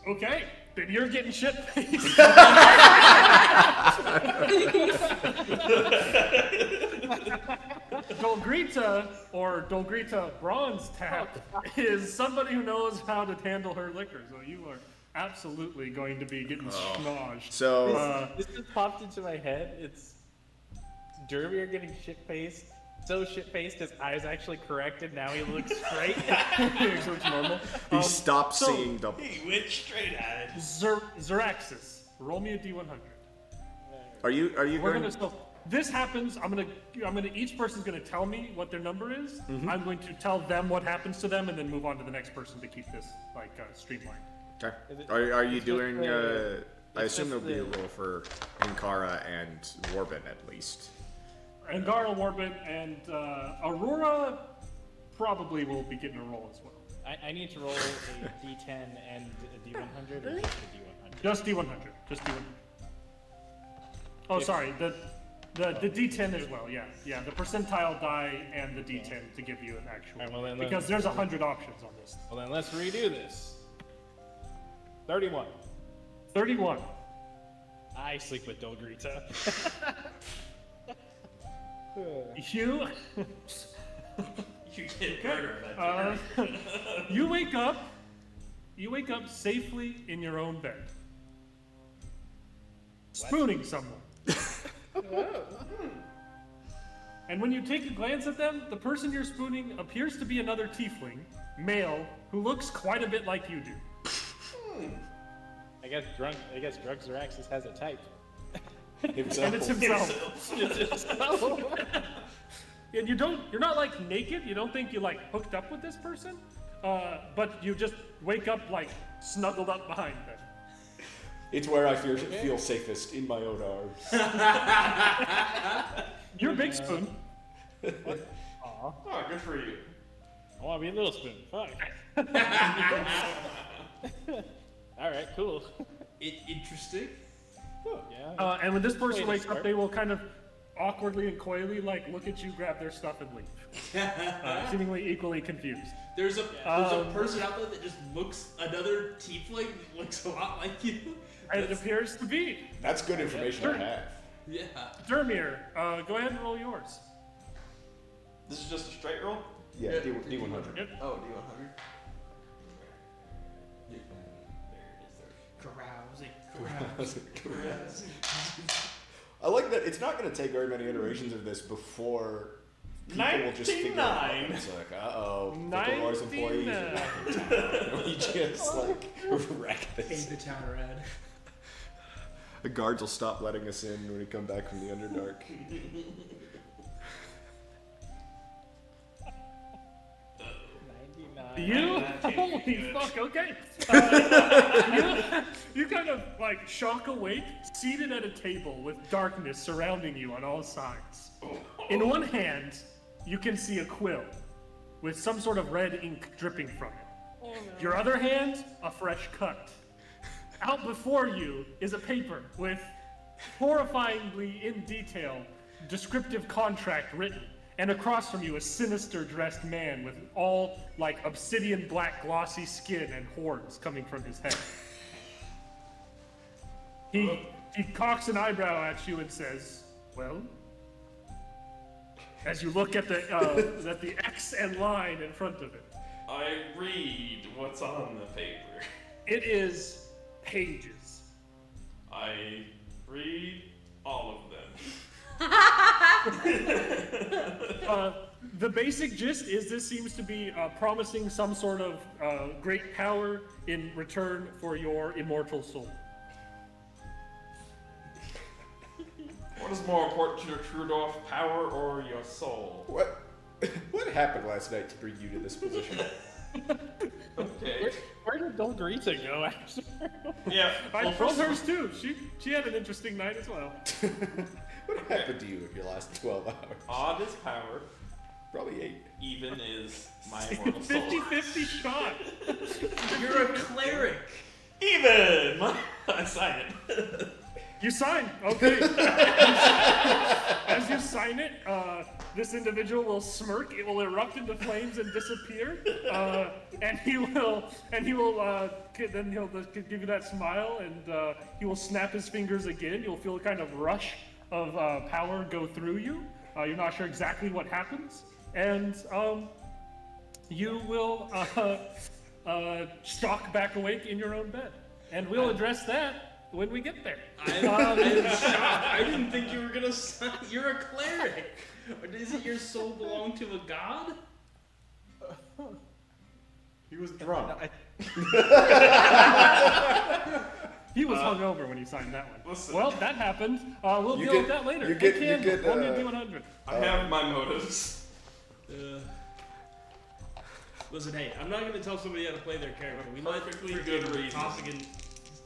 Okay, then you're getting shit faced. Dolgrita, or Dolgrita Bronze Tap, is somebody who knows how to handle her liquor, so you are absolutely going to be getting schnozzed. So This just popped into my head. It's Derby are getting shit-faced. So shit-faced, his eyes actually corrected. Now he looks straight. So it's normal. he stopped so- seeing double. He went straight at it. Zeraxis, roll me a D100. Are you We're going? gonna so this happens. I'm gonna each person's gonna tell me what their number is. I'm going to tell them what happens to them, and then move on to the next person to keep this like streamlined. Okay. Is it- Are you it's just doing? the- I it's assume just there'll be a the- roll for Ankara and Warbin at least. Angara, Warbin, and Aurora probably will be getting a roll as well. I need to roll a D10 and a D100 or just a D100. Just D100. Just D100. Oh, If- sorry. The D10 as well. Yeah, yeah. The percentile die and the D10 to give you an actual. Alright, well then because there's 100 options on this. Well then, let's redo this. 31. 31. I sleep with Dolgrita. You. You get murdered. You wake up. You wake up safely in your own bed, spooning someone. And when you take a glance at them, the person you're spooning appears to be another tiefling, male, who looks quite a bit like you do. I guess Drug Zeraxis has a type. And it's himself. And you're not like naked. You don't think you like hooked up with this person, but you just wake up like snuggled up behind them. It's where I feel safest, in my own arms. You're Big Spoon. Oh, good for you. I want to be a Little Spoon. Fuck. All right, cool. Interesting. Yeah. And when this Way person to wakes up, start. they will kind of awkwardly and coyly like look at you, grab their stuff, and leave, seemingly equally confused. There's a person out there that just looks another tiefling that looks a lot like you. And it appears to be That's good information to have. Yeah. Dermir. Go ahead and roll yours. This is just a straight roll? Yeah, Yeah. D100. Yep. Oh, D100. Carousing. I like that it's not going to take very many iterations of this before people will just figure it out. 99. It's like, uh-oh, Fickleroy's employees are 99. back in town. We just, like, wreck Pay this. the town red. The guards will stop letting us in when we come back from the Underdark. You? Holy fuck, okay. You kind of like shock awake, seated at a table with darkness surrounding you on all sides. In one hand, you can see a quill with some sort of red ink dripping from it. Your other hand, a fresh cut. Out before you is a paper with horrifyingly in detail descriptive contract written. And across from you, a sinister dressed man with all like obsidian black glossy skin and horns coming from his head. He cocks an eyebrow at you and says, "Well," as you look at the X and line in front of it. I read what's on the paper. It is pages. I read all of them. The basic gist is this seems to be promising some sort of great power in return for your immortal soul. What is more important to your Trudorf, power or your soul? What happened last night to bring you to this position? Okay. Where did Dolgarita go after? Yeah. I told hers too. She had an interesting night as well. What happened to you in your last 12 hours? Odd is power. Probably 8. Even is my immortal soul. 50-50 shot. You're a cleric. Even! I sign it. You sign. Okay. As you sign it, this individual will smirk. It will erupt into flames and disappear. And then he'll give you that smile, and he will snap his fingers again. You'll feel a kind of rush of power go through you. You're not sure exactly what happens, and you will stalk back awake in your own bed, and we'll address that when we get there. I'm shocked. I didn't think you were gonna sign. You're a cleric. Doesn't your soul belong to a god? He was drunk. He was hungover when he signed that one. Listen. Well, that happened. We'll You deal get- with that later. you get- Hey, Cam, you get, roll me a D100. I have my motives. Listen, hey, I'm not gonna tell somebody how to play their character. We let Perfectly good reasons. Costigan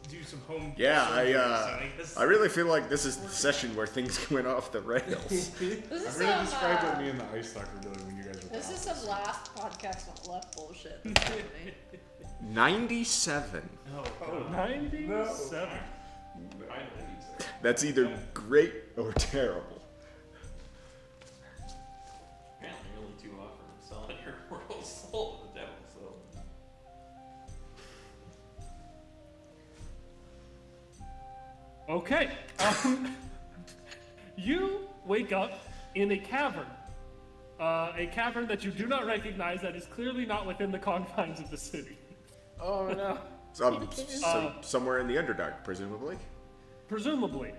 do some home. Yeah, surgery, so guess- I really feel like this is the session where things went off the rails. This I'm is gonna some, describe what me and the ice sucker doing when you guys were this is talking. some last podcast not left bullshit. That's happening. 97. Oh, Oh, God. 97. I know these. That's either great or terrible. Apparently, you're only too off for selling your immortal soul to the devil, so. Okay. You wake up in a cavern. A cavern that you do not recognize, that is clearly not within the confines of the city. Oh no. Somewhere in the Underdark, presumably. Presumably.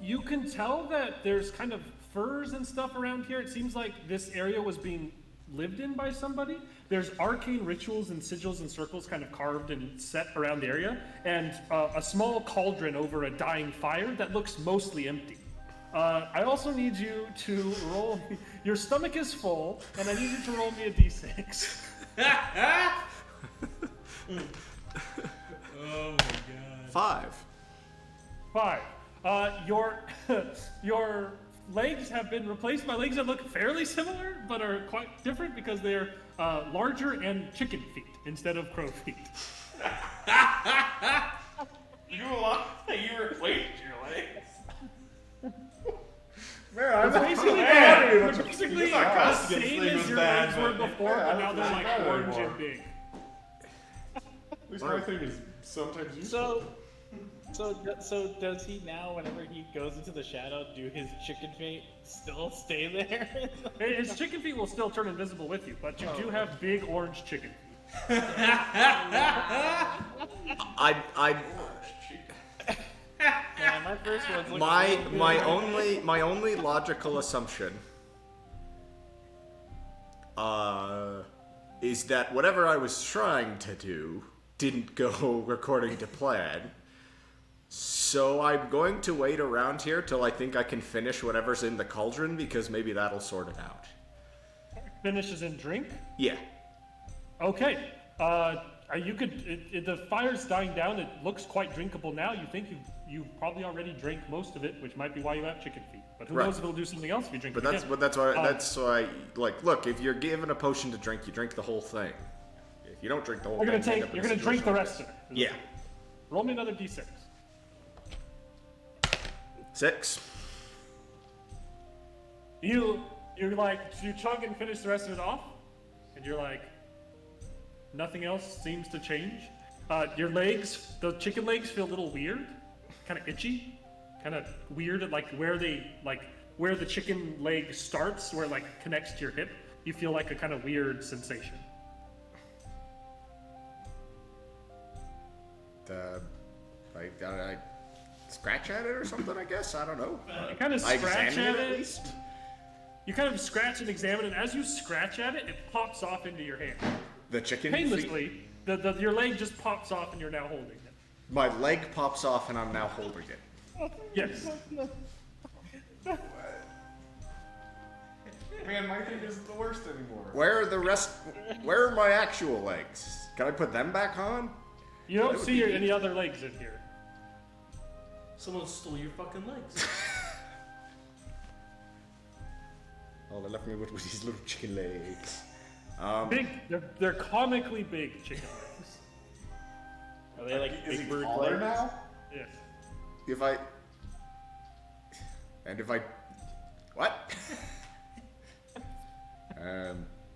You can tell that there's kind of furs and stuff around here. It seems like this area was being lived in by somebody. There's arcane rituals and sigils and circles kind of carved and set around the area, and a small cauldron over a dying fire that looks mostly empty. I also need you to roll. Your stomach is full, and I need you to roll me a d6. Oh my God. 5. 5. Your legs have been replaced by legs that look fairly similar, but are quite different because they're larger and chicken feet instead of crow feet. You replaced your legs. Man, It's basically, Man, they're basically it's not the Costigan's same thing as was your bad, legs were but- before, Yeah, but now they're that's like not orange anymore. and big. At least my thing is sometimes useful. So does he now, whenever he goes into the shadow, do his chicken feet still stay there? His chicken feet will still turn invisible with you, but you do have big orange chicken feet. Yeah, my first one's looking My only logical assumption is that whatever I was trying to do didn't go according to plan. So I'm going to wait around here till I think I can finish whatever's in the cauldron, because maybe that'll sort it out. Finishes in drink? Yeah. Okay. You could. The fire's dying down. It looks quite drinkable now. You think you probably already drank most of it, which might be why you have chicken feet. But who knows if it'll do something else if you drink it again. But that's why like, look, if you're given a potion to drink, you drink the whole thing. If you don't drink the whole You're thing, gonna drink the rest of it. Yeah. Roll me another d6. 6. You chug and finish the rest of it off, and you're like, nothing else seems to change. Your legs, the chicken legs, feel a little weird, kind of itchy, kind of weird at where the chicken leg starts, where it connects to your hip. You feel like a kind of weird sensation. I scratch at it or something, I guess. I don't know. You kind of I scratch examine at at it. least. You kind of scratch and examine it. As you scratch at it, it pops off into your hand. The chicken feet. Painlessly, your leg just pops off and you're now holding it. My leg pops off and I'm now holding it. Yes. Man, my thing isn't the worst anymore. Where are my actual legs? Can I put them back on? You don't see any other legs in here. Someone stole your fucking legs. Oh, they left me with these little chicken legs. Big. They're comically big chicken legs. Are they like Is big he bird taller legs? now? Yes. What?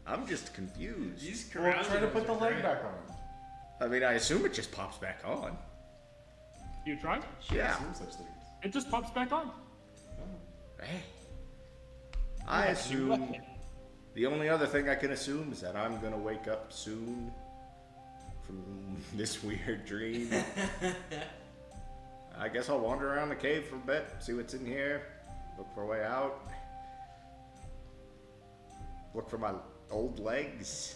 I'm just confused. He's Well, try to put the leg back on. I mean, I assume it just pops back on. You try? Yeah. Assume such things. It just pops back on. Hey. I assume. The only other thing I can assume is that I'm gonna wake up soon from this weird dream. I guess I'll wander around the cave for a bit, see what's in here, look for a way out, look for my old legs.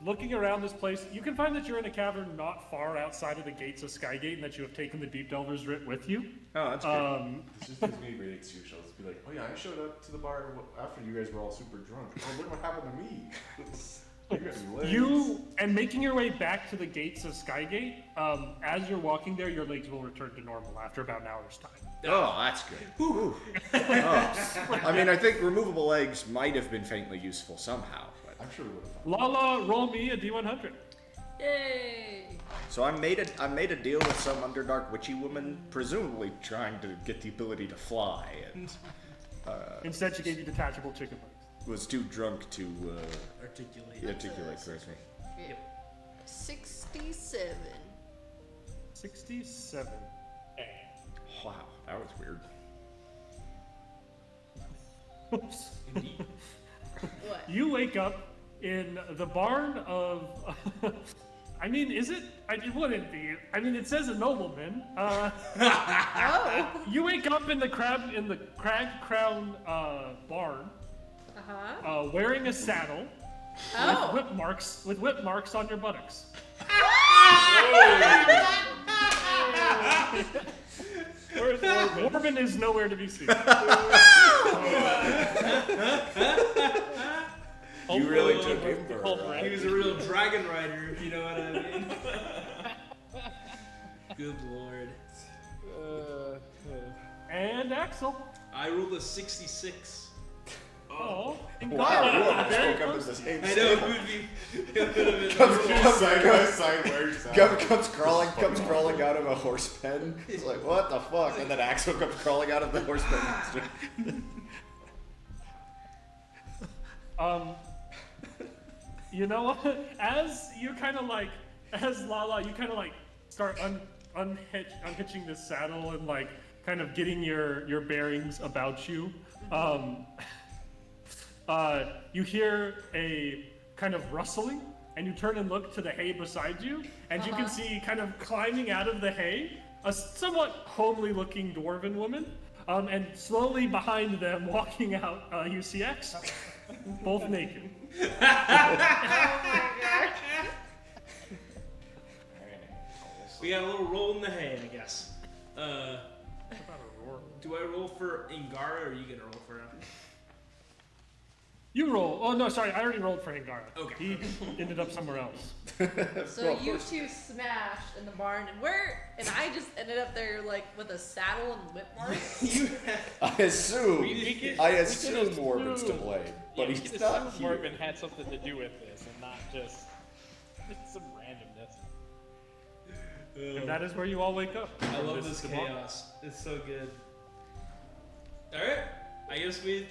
Looking around this place, you can find that you're in a cavern not far outside of the gates of Skygate, and that you have taken the Deep Delver's Writ with you. Oh, that's good. This just gives me a great excuse. I'll just be like, oh yeah, I showed up to the bar after you guys were all super drunk. Oh, look what happened to me. You got new legs. You, and making your way back to the gates of Skygate, as you're walking there, your legs will return to normal after about an hour's time. Oh, that's good. Oh. I mean, I think removable legs might have been faintly useful somehow. But... I'm sure we would have found Lala, roll me a d100. Yay! So I made a deal with some Underdark witchy woman, presumably trying to get the ability to fly, and Instead, she gave you detachable chicken legs. was too drunk to Articulate. articulate correctly. 67. 67. Wow, that was weird. Oops. What? You wake up in the barn of. I mean, is it? It wouldn't be. I mean, it says a nobleman. Oh! You wake up in the Crag Crown barn, wearing a saddle Oh! with whip marks on your buttocks. Where's Morbin? Morbin is nowhere to be seen. You really took him for He was a real dragon rider, if you know what I mean. Good lord. And Axel. I rolled a 66. Oh, Wow, you almost woke up in the same I know, stable. it would be. Comes crawling out of a horse pen. He's like, what the fuck? And then Axel comes crawling out of the horse pen. You know what? As Lala, you kind of start unhitching this saddle and kind of getting your bearings about you. You hear a kind of rustling, and you turn and look to the hay beside you, and you can see kind of climbing out of the hay a somewhat homely-looking dwarven woman, and slowly behind them, walking out, you see Axel, both naked. Oh my god. We got a little roll in the hay, I guess. What about a roar? Do I roll for Ingara, or are you gonna roll for him? You roll. Oh no, sorry, I already rolled for Hangara. Okay. He ended up somewhere else. So you two smashed in the barn, and I just ended up there like with a saddle and whip marks. I assume we Morbin's to assume- blame, Yeah, but we he's could not assume here. Morbin had something to do with this, and not just some randomness. And that is where you all wake up. I from love this tomorrow. chaos. It's so good. All right, I guess we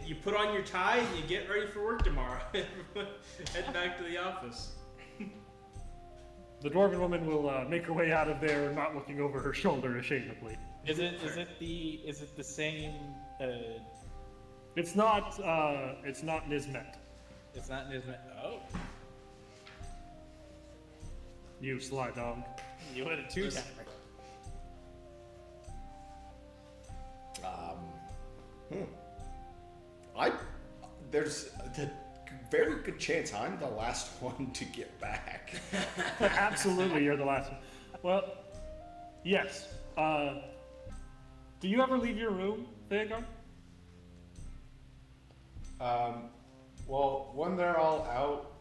you put on your tie and you get ready for work tomorrow. Head back to the office. The dwarven woman will make her way out of there, not looking over her shoulder ashamedly. Is it the same? It's not Nismet. It's not Nismet. Oh, You sly dog. you had a 2-timer. There's a very good chance I'm the last one to get back. Absolutely, you're the last one. Well, yes. Do you ever leave your room, Theogar? Well, when they're all out,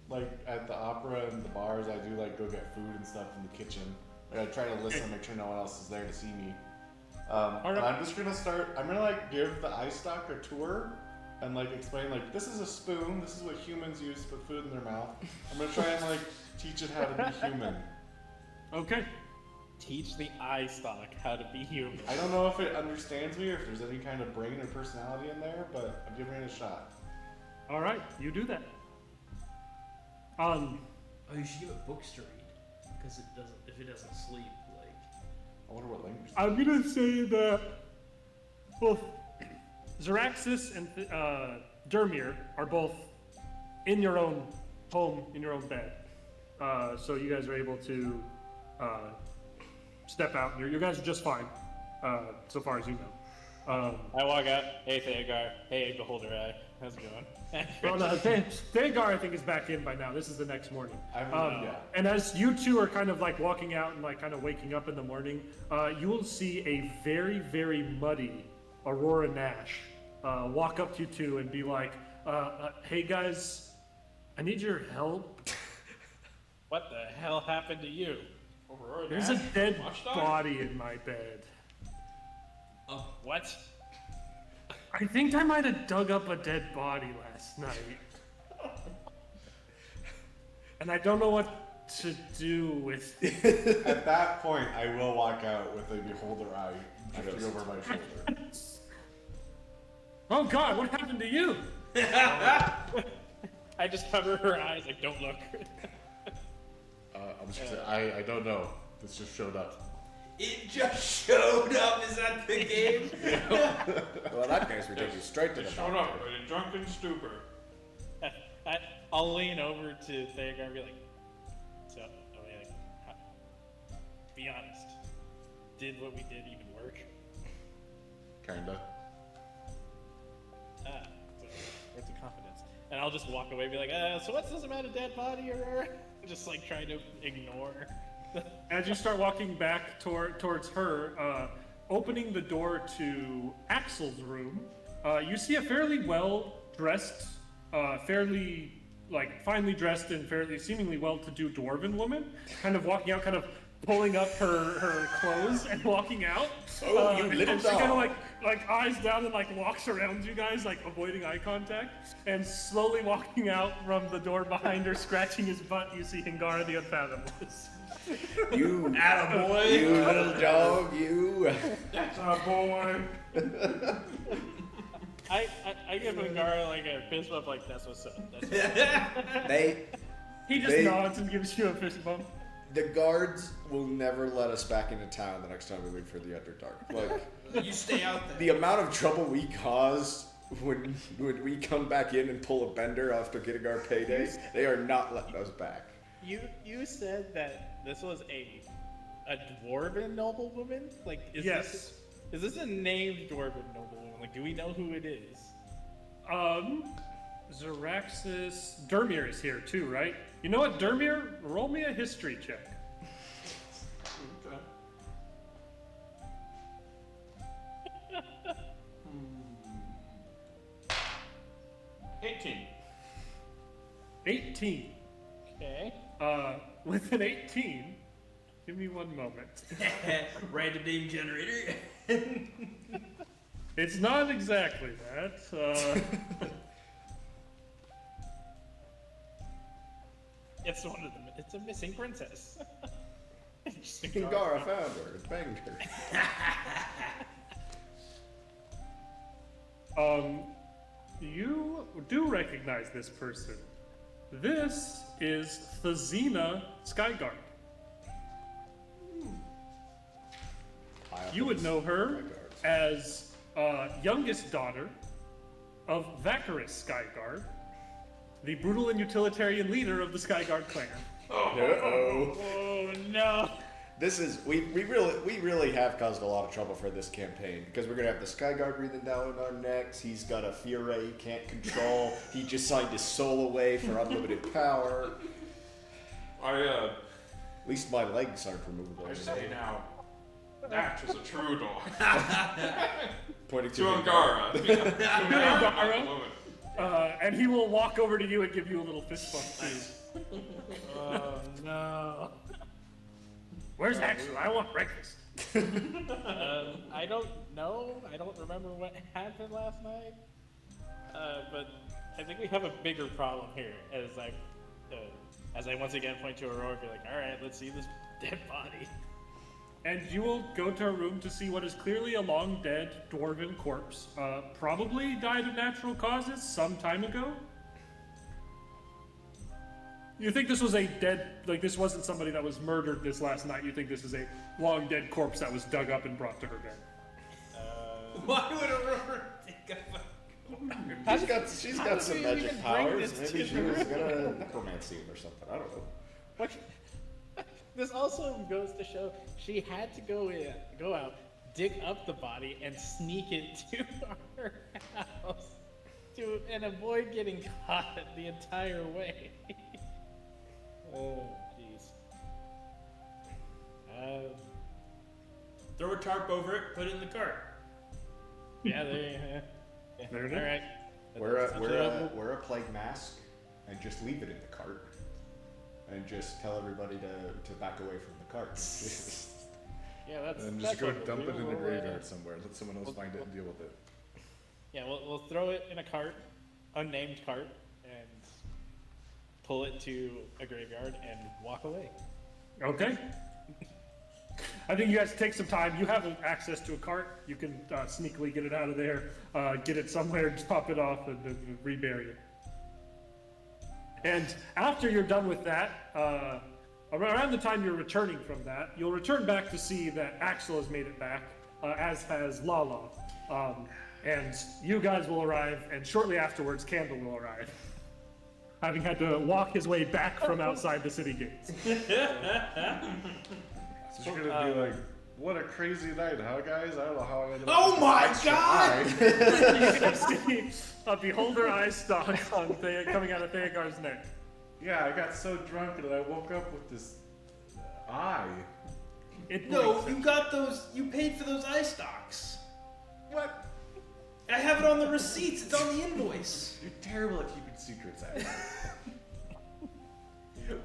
like at the opera and the bars, I do like go get food and stuff in the kitchen. Like, I try to listen, make sure no one else is there to see me. And I'm just gonna start. I'm gonna like give the eye stock a tour and like explain like this is a spoon. This is what humans use to put food in their mouth. I'm gonna try and like teach it how to be human. Okay. Teach the eye stock how to be human. I don't know if it understands me or if there's any kind of brain or personality in there, but I'm giving it a shot. All right, you do that. Oh, you should give it books to read, because it doesn't. If it doesn't sleep, like. I wonder what language. I'm gonna say that both Zaraxis and Dermir are both in your own home, in your own bed. So you guys are able to step out. You guys are just fine, so far as you know. I walk out. Hey, Theogar. Hey, Beholder Eye. How's it going? Well, no, Thagar, I think, is back in by now. This is the next morning. Yeah. And as you two are kind of like walking out and like kind of waking up in the morning, you will see a very, very muddy Aurora Nash walk up to you two and be like, hey guys, I need your help. What the hell happened to you? There's a dead Watchdog? body in my bed. What? I think I might have dug up a dead body last night. And I don't know what to do with it. At that point, I will walk out with a beholder eye drifting over my shoulder. Oh god, what happened to you? I just cover her eyes like, don't look. I'm just gonna say, I don't know. This just showed up. It just showed up. Is that the game? Well, in that case, we take you straight to the Shut doctor. up in a drunken stupor. I'll lean over to Theogar and be like, so, I mean, like, be honest. Did what we did even work? Kinda. So, where's the confidence? And I'll just walk away and be like, so what's this about a dead body or just like trying to ignore. As you start walking back towards her, opening the door to Axel's room, you see a fairly well-dressed, fairly like finely dressed and fairly seemingly well-to-do dwarven woman, kind of walking out, kind of pulling up her clothes and walking out. Oh, you little and she kind of dog. like eyes down and like walks around you guys, like avoiding eye contact, and slowly walking out from the door behind her, scratching his butt. You see Hingara the Unfathomless. You, Attaboy. you little dog, you. That's a boy. I give Hungara like a fist bump, like that's what's up. That's what's up. He just They- nods and gives you a fist bump. The guards will never let us back into town the next time we leave for the Underdark. Like, You stay out there. the amount of trouble we caused when we come back in and pull a bender after getting our payday, they are not letting us back. You said that this was a dwarven noblewoman? Like, Yes. Is this a named dwarven noblewoman? Like, do we know who it is? Zaraxis, Dermir is here too, right? You know what, Dermir? Roll me a history check. 18. 18. Okay. With an 18, give me one moment. Random name generator. It's not exactly that. It's one of them. It's a missing princess. Gara found her and banged her. You do recognize this person. This is Thazina Skygate. You would know her as youngest daughter of Vacarus Skygate, the brutal and utilitarian leader of the Skygate clan. Uh-oh. Oh no. This is we really have caused a lot of trouble for this campaign because we're gonna have the Skyguard breathing down our necks. He's got a fear ray he can't control. He just signed his soul away for unlimited power. I At least my legs aren't removable. say now, that was a true dog. Pointing To to Angara. Angara. And he will walk over to you and give you a little fist bump too. Oh no. Where's Axel? I want breakfast. I don't know. I don't remember what happened last night. But I think we have a bigger problem here. As I once again point to Aurora, and be like, "All right, let's see this dead body." And you will go to a room to see what is clearly a long dead dwarven corpse. Probably died of natural causes some time ago. You think this was a dead, like this wasn't somebody that was murdered this last night. You think this is a long dead corpse that was dug up and brought to her bed. Why would Aurora think of She's got some magic powers. Maybe she was gonna necromancy him or something. I don't know. What? This also goes to show she had to go out, dig up the body, and sneak it to her house and avoid getting caught the entire way. Oh, jeez. Throw a tarp over it, put it in the cart. Yeah, there it is. All right. Wear a plague mask and just leave it in the cart. And just tell everybody to back away from the cart. Yeah, that's. And that's just go what we'll dump do. it in the We'll, graveyard somewhere. Let someone else find it and deal with it. Yeah, we'll throw it in a cart, unnamed cart, and pull it to a graveyard and walk away. Okay. I think you guys take some time. You have access to a cart. You can sneakily get it out of there, get it somewhere, drop it off, and then rebury it. And after you're done with that, around the time you're returning from that, you'll return back to see that Axel has made it back, as has Lala. And you guys will arrive, and shortly afterwards, Candle will arrive, having had to walk his way back from outside the city gates. So you're gonna be like, what a crazy night, huh, guys? I don't know how I ended up Oh with my this extra God! eye. You can see a beholder eye stalk on coming out of Theogar's neck. Yeah, I got so drunk and I woke up with this eye. It No, blinks. you got those. You paid for those eye stocks. What? I have it on the receipts. It's on the invoice. You're terrible at keeping secrets, actually.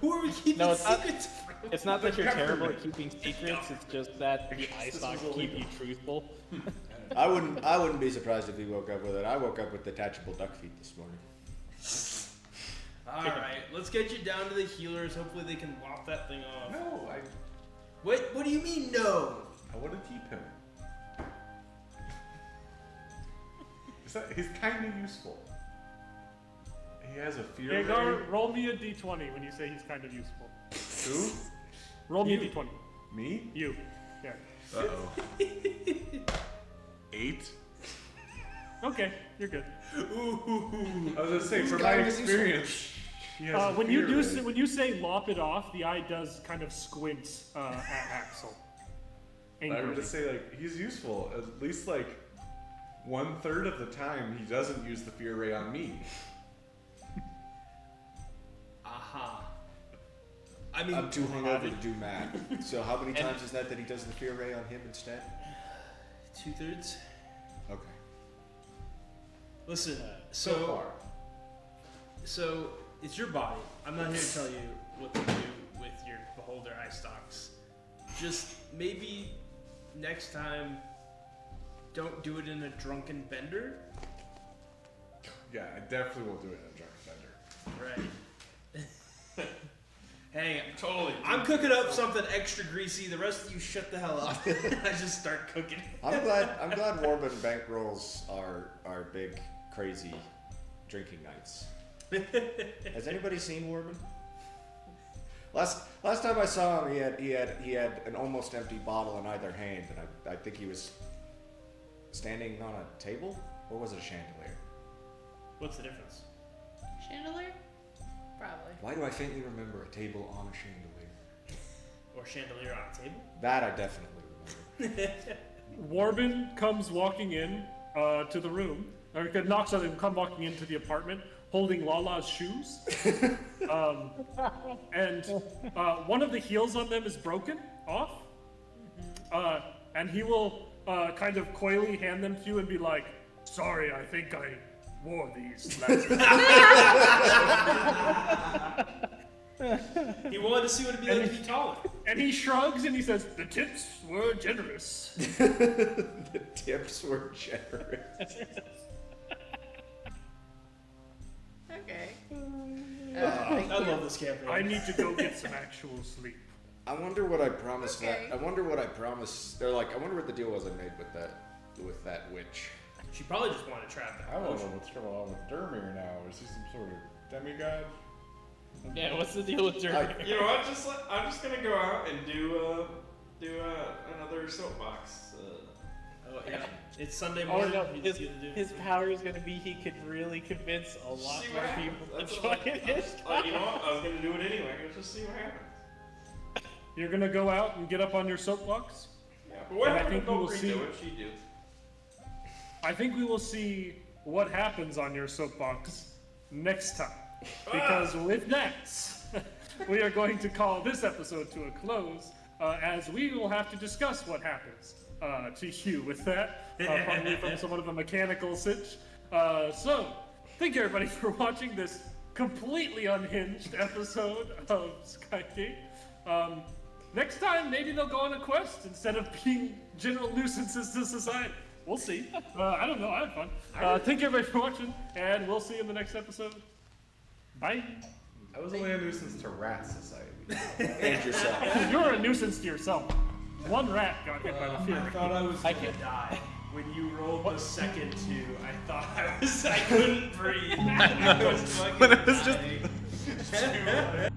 Who are we keeping No, it's not- secrets from? It's not that you're Government. terrible at keeping secrets, it's just that the eye stalks keep you truthful. I wouldn't be surprised if he woke up with it. I woke up with detachable duck feet this morning. All right, let's get you down to the healers. Hopefully they can lop that thing off. No, What do you mean no? I want to keep him. He's kind of useful. He has a fear ray. Theogar, roll me a d20 when you say he's kind of useful. Who? Roll me a d20. Me? You. Yeah. Uh-oh. 8? Okay, you're good. I was gonna say, from my kind of useful. experience, he has a When you fear do ray. when you say lop it off, the eye does kind of squint at Axel. I would Angrily. just say, like, he's useful. At least, like, 1/3 of the time, he doesn't use the fear ray on me. Aha. I mean, I'm too hungover to do math. So how many times is that he does the fear ray on him instead? 2/3. Okay. Listen, So so far. So it's your body. I'm not here to tell you what to do with your beholder eye stalks. Just maybe next time, don't do it in a drunken bender. Yeah, I definitely will do it in a drunken bender. Right. Hey, Totally. I'm cooking up something extra greasy. The rest of you shut the hell up. I just start cooking. I'm glad Warbin bankrolls our big crazy drinking nights. Has anybody seen Warbin? Last time I saw him, he had an almost empty bottle in either hand, and I think he was standing on a table, or was it a chandelier? What's the difference? Chandelier? Probably. Why do I faintly remember a table on a chandelier? Or chandelier on a table? That I definitely remember. Warbin comes walking in to the room, or knocks on him, come walking into the apartment, holding Lala's shoes. And one of the heels on them is broken off. And he will kind of coyly hand them to you and be like, "Sorry, I think I wore these last night." He wanted to see what it'd be like to be taller. And he shrugs and he says, "The tips were generous." The tips were generous. Okay. I love this campaign. I need to go get some actual sleep. I wonder what I promised Okay. that. I wonder what I promised. They're like, I wonder what the deal was I made with that witch. She probably just wanted to trap that I don't know potion. what's going on with Dermir now. Is he some sort of demigod? Yeah, what's the deal with Dermir? You know what? I'm just gonna go out and do another soapbox. Oh, yeah. It's Sunday Oh morning. no, He's gonna do his power is gonna be he could really convince a lot See more what happens. people That's to what join his you know what? I was gonna do it anyway. Let's just see what happens. You're gonna go out and get up on your soapbox? Yeah, but what And I happened think to we will Nobleman? see- What'd she do? I think we will see what happens on your soapbox next time. Because with that, we are going to call this episode to a close, as we will have to discuss what happens to you with that, probably from somewhat of a mechanical sitch. So, thank you everybody for watching this completely unhinged episode of Skygate. Next time, maybe they'll go on a quest instead of being general nuisances to society. We'll see. I don't know. I had fun. Thank you everybody for watching, and we'll see you in the next episode. Bye. I was only a nuisance to rat society. And yourself. You're a nuisance to yourself. One rat got hit by the I fury. thought I was gonna die. When you rolled the second two, I thought I couldn't breathe. I was fucking When it was just- dying.